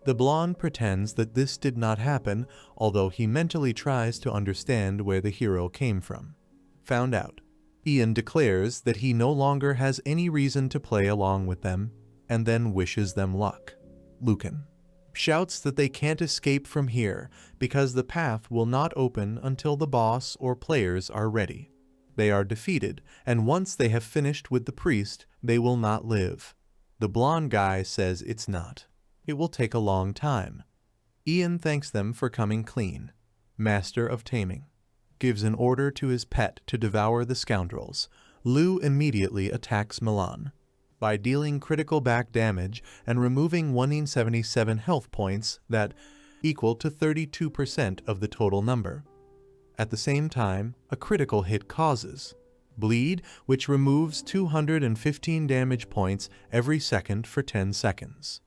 The blonde pretends that this did not happen, although he mentally tries to understand where the hero came from. Found out. Ian declares that he no longer has any reason to play along with them, and then wishes them luck. Lucan shouts that they can't escape from here because the path will not open until the boss or players are ready. They are defeated, and once they have finished with the priest, they will not live. The blonde guy says it's not. It will take a long time. Ian thanks them for coming clean. Master of Taming gives an order to his pet to devour the scoundrels. Lu immediately attacks Milan by dealing critical back damage and removing 177 health points that equal to 32% of the total number. At the same time, a critical hit causes Bleed, which removes 215 damage points every second for 10 seconds.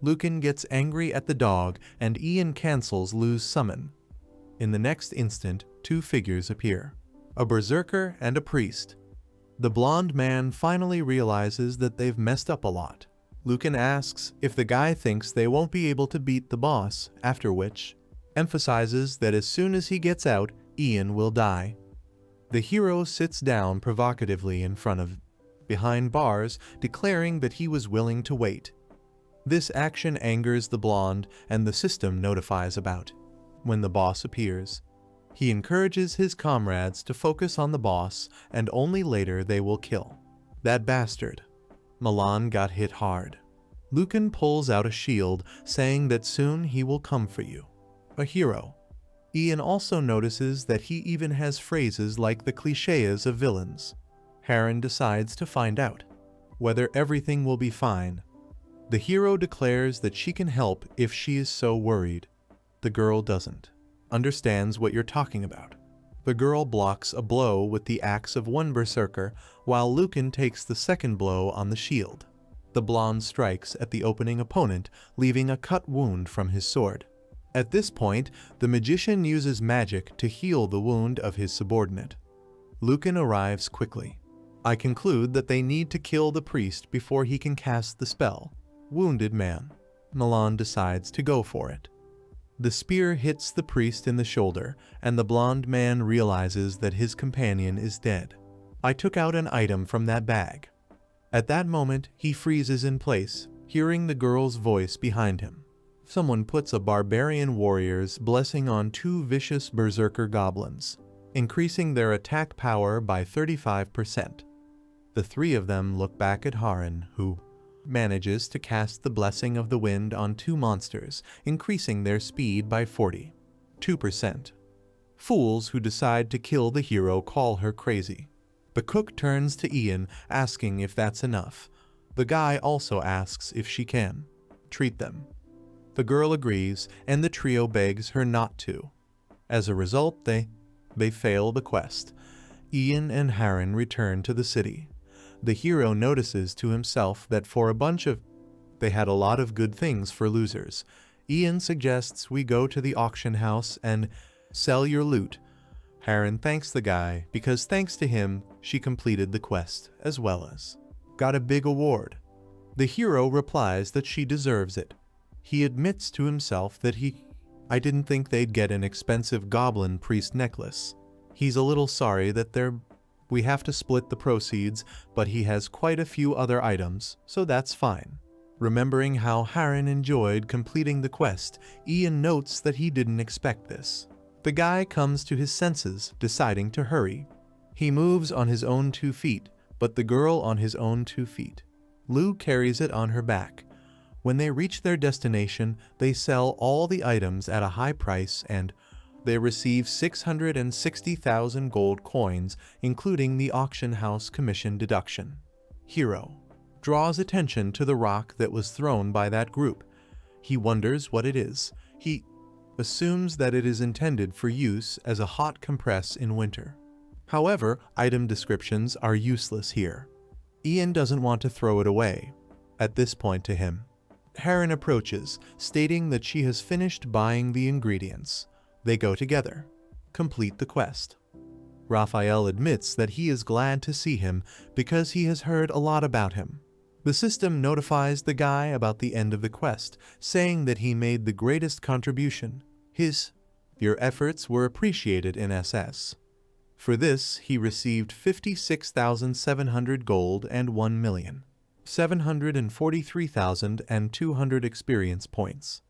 Lucan gets angry at the dog and Ian cancels Lou's summon. In the next instant, two figures appear. A berserker and a priest. The blonde man finally realizes that they've messed up a lot. Lucan asks if the guy thinks they won't be able to beat the boss, after which emphasizes that as soon as he gets out, Ian will die. The hero sits down provocatively in front of behind bars, declaring that he was willing to wait. This action angers the blonde and the system notifies about. When the boss appears, he encourages his comrades to focus on the boss and only later they will kill. That bastard. Milan got hit hard. Lucan pulls out a shield, saying that soon he will come for you. A hero. Ian also notices that he even has phrases like the clichés of villains. Harren decides to find out whether everything will be fine. The hero declares that she can help if she is so worried. The girl doesn't. Understands what you're talking about. The girl blocks a blow with the axe of one berserker, while Lucan takes the second blow on the shield. The blonde strikes at the opening opponent, leaving a cut wound from his sword. At this point, the magician uses magic to heal the wound of his subordinate. Lucan arrives quickly. I conclude that they need to kill the priest before he can cast the spell. Wounded man. Milan decides to go for it. The spear hits the priest in the shoulder, and the blonde man realizes that his companion is dead. I took out an item from that bag. At that moment, he freezes in place, hearing the girl's voice behind him. Someone puts a barbarian warrior's blessing on two vicious berserker goblins, increasing their attack power by 35%. The three of them look back at Harren, who manages to cast the blessing of the wind on two monsters, increasing their speed by 42%. Fools who decide to kill the hero call her crazy. The cook turns to Ian, asking if that's enough. The guy also asks if she can treat them. The girl agrees, and the trio begs her not to. As a result, they fail the quest. Ian and Harren return to the city. The hero notices to himself that for a bunch of they had a lot of good things for losers. Ian suggests we go to the auction house and sell your loot. Harren thanks the guy because thanks to him, she completed the quest, as well as got a big award. The hero replies that she deserves it. He admits to himself that I didn't think they'd get an expensive goblin priest necklace. He's a little sorry that we have to split the proceeds, but he has quite a few other items, so that's fine. Remembering how Harren enjoyed completing the quest, Ian notes that he didn't expect this. The guy comes to his senses, deciding to hurry. He moves on his own 2 feet, but the girl on his own 2 feet. Lou carries it on her back. When they reach their destination, they sell all the items at a high price and they receive 660,000 gold coins, including the auction house commission deduction. Hero draws attention to the rock that was thrown by that group. He wonders what it is. He assumes that it is intended for use as a hot compress in winter. However, item descriptions are useless here. Ian doesn't want to throw it away. At this point to him, Harren approaches, stating that she has finished buying the ingredients. They go together, complete the quest. Raphael admits that he is glad to see him because he has heard a lot about him. The system notifies the guy about the end of the quest, saying that he made the greatest contribution. Your efforts were appreciated in SS. For this, he received 56,700 gold and 1,743,200 experience points.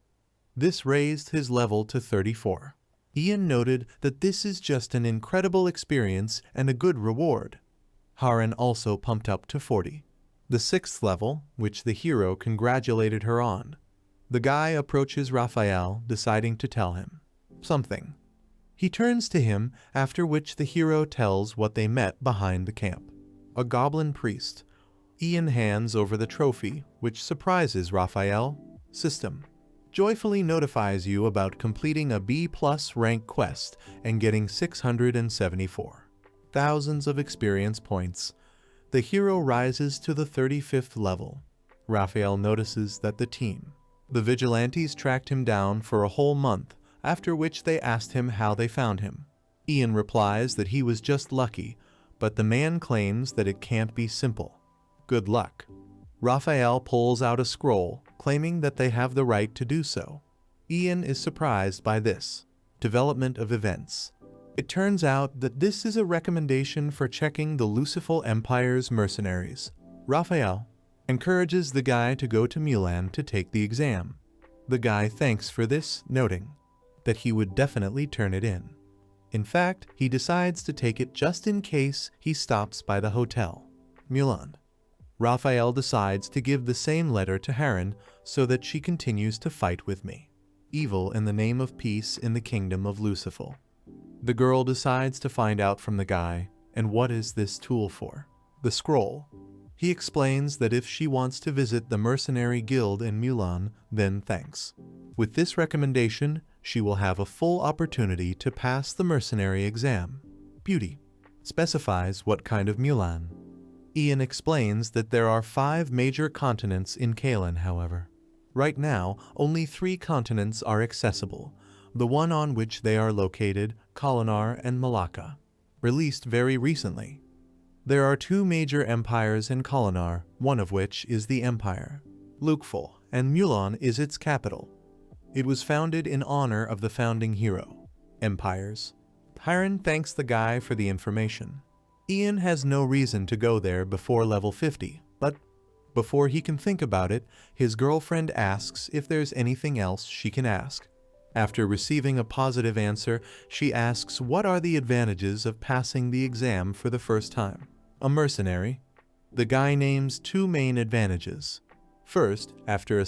This raised his level to 34. Ian noted that this is just an incredible experience and a good reward. Harren also pumped up to 40. The 6th level, which the hero congratulated her on. The guy approaches Raphael, deciding to tell him something. He turns to him, after which the hero tells what they met behind the camp. A goblin priest. Ian hands over the trophy, which surprises Raphael. System joyfully notifies you about completing a B+ rank quest and getting 674 thousands of experience points. The hero rises to the 35th level. Raphael notices that the vigilantes tracked him down for a whole month, after which they asked him how they found him. Ian replies that he was just lucky, but the man claims that it can't be simple. Good luck. Raphael pulls out a scroll, claiming that they have the right to do so. Ian is surprised by this development of events. It turns out that this is a recommendation for checking the Lucifal Empire's mercenaries. Raphael encourages the guy to go to Milan to take the exam. The guy thanks for this, noting that he would definitely turn it in. In fact, he decides to take it just in case he stops by the hotel. Milan. Raphael decides to give the same letter to Haran so that she continues to fight with me. Evil in the name of peace in the kingdom of Lucifal. The girl decides to find out from the guy, and what is this tool for? The scroll. He explains that if she wants to visit the mercenary guild in Milan, then thanks. With this recommendation, she will have a full opportunity to pass the mercenary exam. Beauty specifies what kind of Milan. Ian explains that there are 5 major continents in Kalen, however. Right now, only 3 continents are accessible. The one on which they are located, Kolinar and Malacca, released very recently. There are 2 major empires in Kolinar, one of which is the Empire, Lukeful, and Milan is its capital. It was founded in honor of the founding hero. Empires. Haran thanks the guy for the information. Ian has no reason to go there before level 50, but before he can think about it, his girlfriend asks if there's anything else she can ask. After receiving a positive answer, she asks what are the advantages of passing the exam for the first time. A mercenary. The guy names 2 main advantages. First, after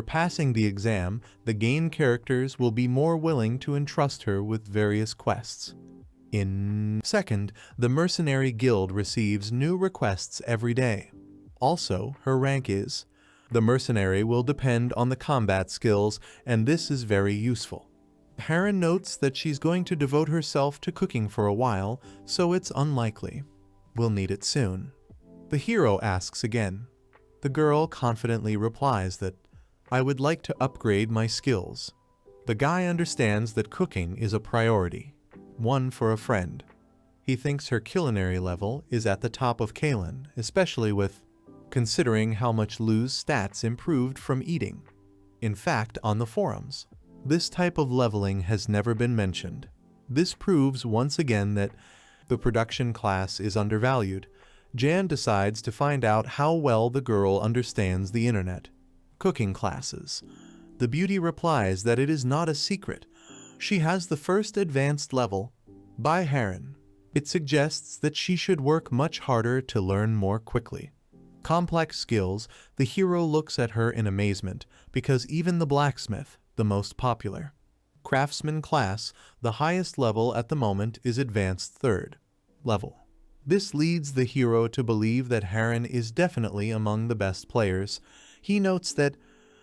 passing the exam, the game characters will be more willing to entrust her with various quests. Second, the mercenary guild receives new requests every day. Also, her rank is. The mercenary will depend on the combat skills, and this is very useful. Haran notes that she's going to devote herself to cooking for a while, so it's unlikely. We'll need it soon. The hero asks again. The girl confidently replies that, I would like to upgrade my skills. The guy understands that cooking is a priority. One for a friend. He thinks her culinary level is at the top of Kalen, especially considering how much Lu's stats improved from eating. In fact, on the forums, this type of leveling has never been mentioned. This proves once again that the production class is undervalued. Jan decides to find out how well the girl understands the internet. Cooking classes. The beauty replies that it is not a secret. She has the first advanced level by Haran. It suggests that she should work much harder to learn more quickly. Complex skills, the hero looks at her in amazement because even the blacksmith, the most popular craftsman class, the highest level at the moment is advanced 3rd level. This leads the hero to believe that Haran is definitely among the best players. He notes that,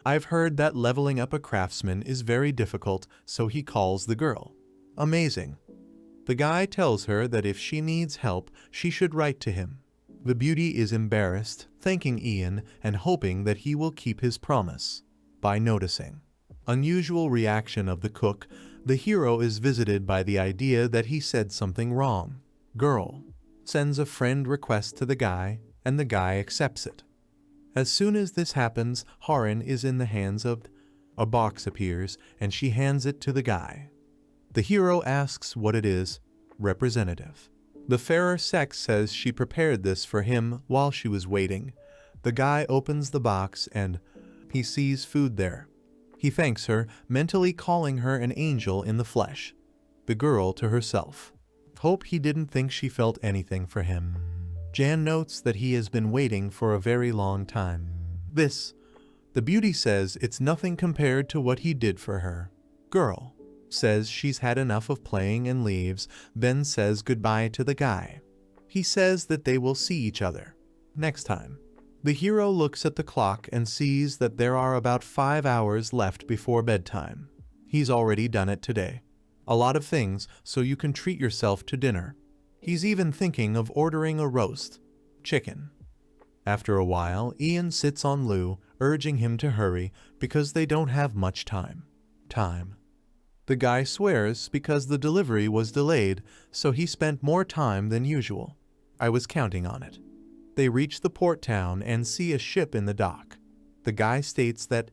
I've heard that leveling up a craftsman is very difficult, so he calls the girl. Amazing. The guy tells her that if she needs help, she should write to him. The beauty is embarrassed, thanking Ian and hoping that he will keep his promise. By noticing unusual reaction of the cook, the hero is visited by the idea that he said something wrong. Girl sends a friend request to the guy, and the guy accepts it. As soon as this happens, Haran is in the hands of. A box appears, and she hands it to the guy. The hero asks what it is. Representative. The fairer sex says she prepared this for him while she was waiting. The guy opens the box and he sees food there. He thanks her, mentally calling her an angel in the flesh. The girl to herself. Hope he didn't think she felt anything for him. Jan notes that he has been waiting for a very long time. The beauty says it's nothing compared to what he did for her. Girl says she's had enough of playing and leaves, then says goodbye to the guy. He says that they will see each other next time. The hero looks at the clock and sees that there are about 5 hours left before bedtime. He's already done it today. A lot of things, so you can treat yourself to dinner. He's even thinking of ordering a roast chicken. After a while, Ian sits on Lou, urging him to hurry because they don't have much time. The guy swears because the delivery was delayed, so he spent more time than usual. I was counting on it. They reach the port town and see a ship in the dock. The guy states that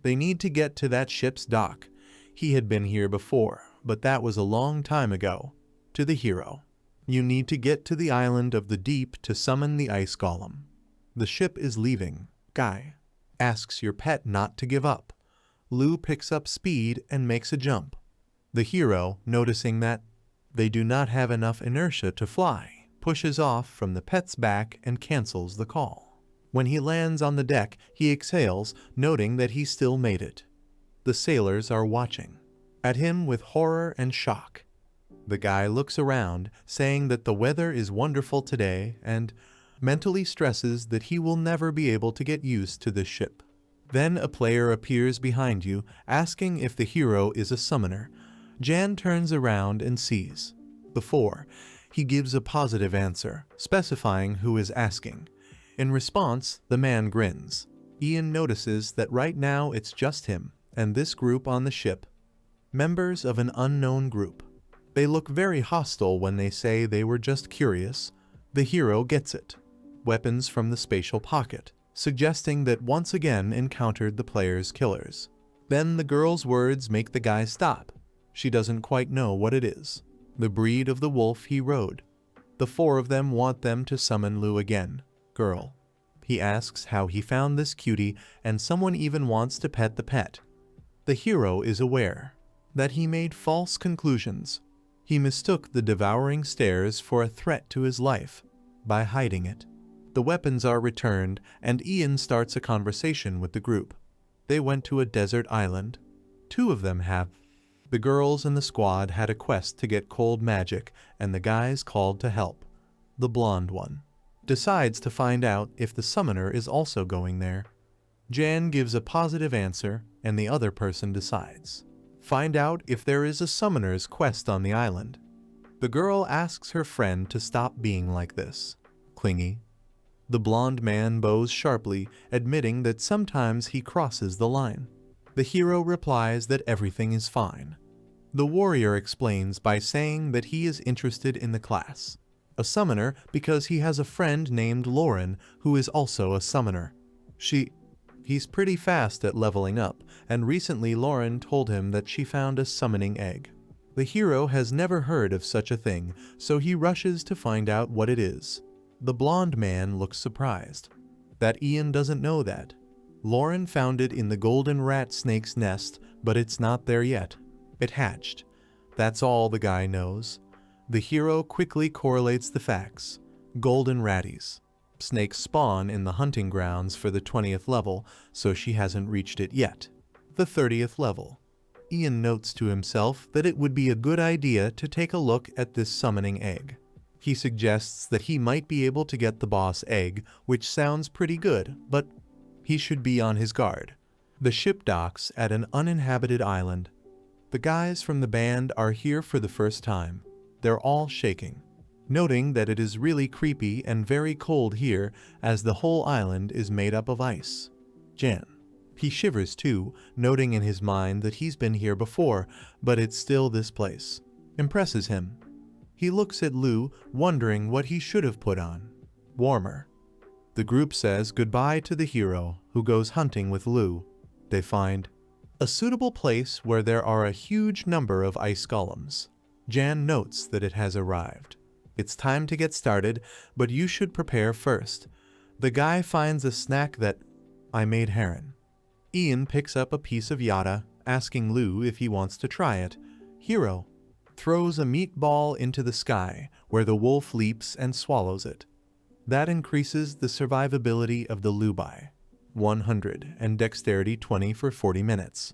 they need to get to that ship's dock. He had been here before, but that was a long time ago. To the hero, you need to get to the island of the deep to summon the ice golem. The ship is leaving. Guy asks your pet not to give up. Lou picks up speed and makes a jump. The hero, noticing that they do not have enough inertia to fly, pushes off from the pet's back and cancels the call. When he lands on the deck, he exhales, noting that he still made it. The sailors are watching at him with horror and shock. The guy looks around, saying that the weather is wonderful today and mentally stresses that he will never be able to get used to this ship. Then a player appears behind you, asking if the hero is a summoner. Jan turns around and sees. Before, he gives a positive answer, specifying who is asking. In response, the man grins. Ian notices that right now it's just him and this group on the ship. Members of an unknown group. They look very hostile when they say they were just curious. The hero gets it. Weapons from the spatial pocket, suggesting that once again encountered the player's killers. Then the girl's words make the guy stop. She doesn't quite know what it is. The breed of the wolf he rode. The four of them want them to summon Lou again. Girl. He asks how he found this cutie, and someone even wants to pet the pet. The hero is aware that he made false conclusions. He mistook the devouring stares for a threat to his life by hiding it. The weapons are returned, and Ian starts a conversation with the group. They went to a desert island. Two of them have. The girls in the squad had a quest to get cold magic, and the guys called to help. The blonde one decides to find out if the summoner is also going there. Jan gives a positive answer, and the other person decides. Find out if there is a summoner's quest on the island. The girl asks her friend to stop being like this. Clingy. The blonde man bows sharply, admitting that sometimes he crosses the line. The hero replies that everything is fine. The warrior explains by saying that he is interested in the class. A summoner because he has a friend named Lauren who is also a summoner. He's pretty fast at leveling up, and recently Lauren told him that she found a summoning egg. The hero has never heard of such a thing, so he rushes to find out what it is. The blonde man looks surprised that Ian doesn't know that. Lauren found it in the golden rat snake's nest, but it's not there yet. It hatched. That's all the guy knows. The hero quickly correlates the facts. Golden ratties. Snakes spawn in the hunting grounds for the 20th level, so she hasn't reached it yet. The 30th level. Ian notes to himself that it would be a good idea to take a look at this summoning egg. He suggests that he might be able to get the boss egg, which sounds pretty good, but he should be on his guard. The ship docks at an uninhabited island. The guys from the band are here for the first time. They're all shaking, noting that it is really creepy and very cold here as the whole island is made up of ice. Jan. He shivers too, noting in his mind that he's been here before, but it's still this place. Impresses him. He looks at Lou, wondering what he should have put on. Warmer. The group says goodbye to the hero, who goes hunting with Lou. They find a suitable place where there are a huge number of ice golems. Jan notes that it has arrived. It's time to get started, but you should prepare first. The guy finds a snack that I made heron. Ian picks up a piece of yada, asking Lou if he wants to try it. Hero throws a meatball into the sky, where the wolf leaps and swallows it. That increases the survivability of the Lou by 100 and dexterity 20 for 40 minutes.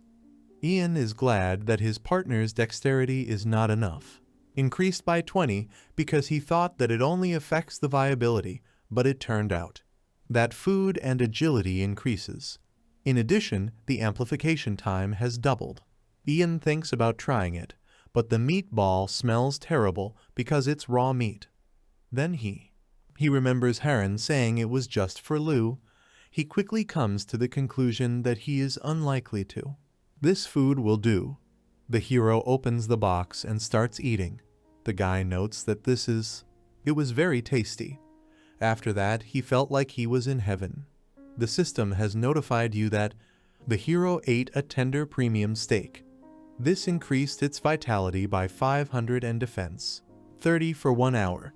Ian is glad that his partner's dexterity is not enough. Increased by 20 because he thought that it only affects the viability, but it turned out that food and agility increases. In addition, the amplification time has doubled. Ian thinks about trying it, but the meatball smells terrible because it's raw meat. Then he remembers Haran saying it was just for Lu. He quickly comes to the conclusion that he is unlikely to. This food will do. The hero opens the box and starts eating. The guy notes that it was very tasty. After that, he felt like he was in heaven. The system has notified you that the hero ate a tender premium steak. This increased its vitality by 500 and defense, 30 for 1 hour.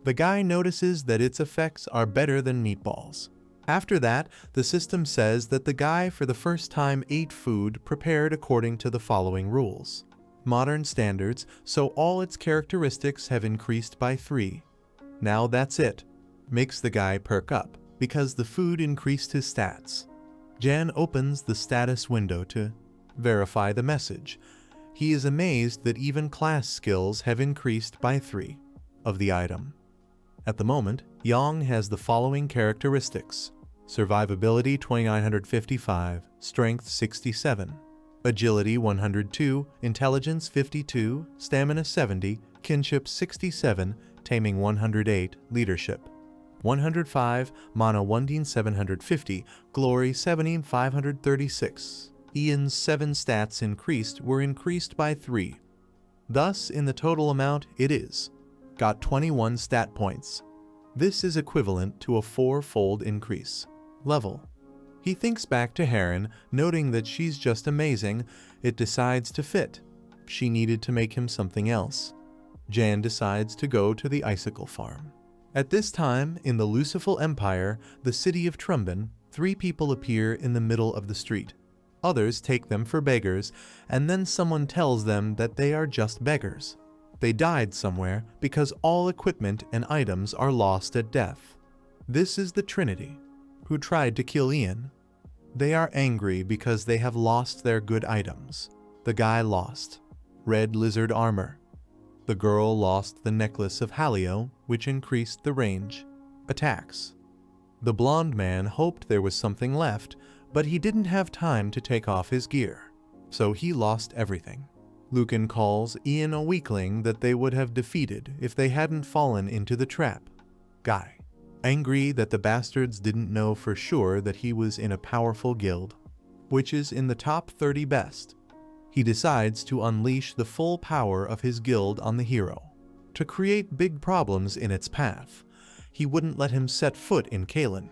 The guy notices that its effects are better than meatballs. After that, the system says that the guy for the first time ate food prepared according to the following rules. Modern standards, so all its characteristics have increased by 3. Now that's it. Makes the guy perk up, because the food increased his stats. Jan opens the status window to verify the message. He is amazed that even class skills have increased by 3 of the item. At the moment, Yang has the following characteristics: survivability 2955, strength 67, agility 102, intelligence 52, stamina 70, kinship 67, taming 108, leadership 105, mana 1,750, glory 17,536. Ian's 7 stats were increased by 3. Thus, in the total amount, got 21 stat points. This is equivalent to a 4-fold increase. Level. He thinks back to Haran, noting that she's just amazing. It decides to fit. She needed to make him something else. Jan decides to go to the icicle farm. At this time, in the Lucifel Empire, the city of Trumban, 3 people appear in the middle of the street. Others take them for beggars, and then someone tells them that they are just beggars. They died somewhere because all equipment and items are lost at death. This is the Trinity, who tried to kill Ian. They are angry because they have lost their good items. The guy lost red lizard armor. The girl lost the necklace of Halio, which increased the range. Attacks. The blonde man hoped there was something left, but he didn't have time to take off his gear, so he lost everything. Lucan calls Ian a weakling that they would have defeated if they hadn't fallen into the trap. Guy. Angry that the bastards didn't know for sure that he was in a powerful guild, which is in the top 30 best. He decides to unleash the full power of his guild on the hero. To create big problems in its path, he wouldn't let him set foot in Kalen.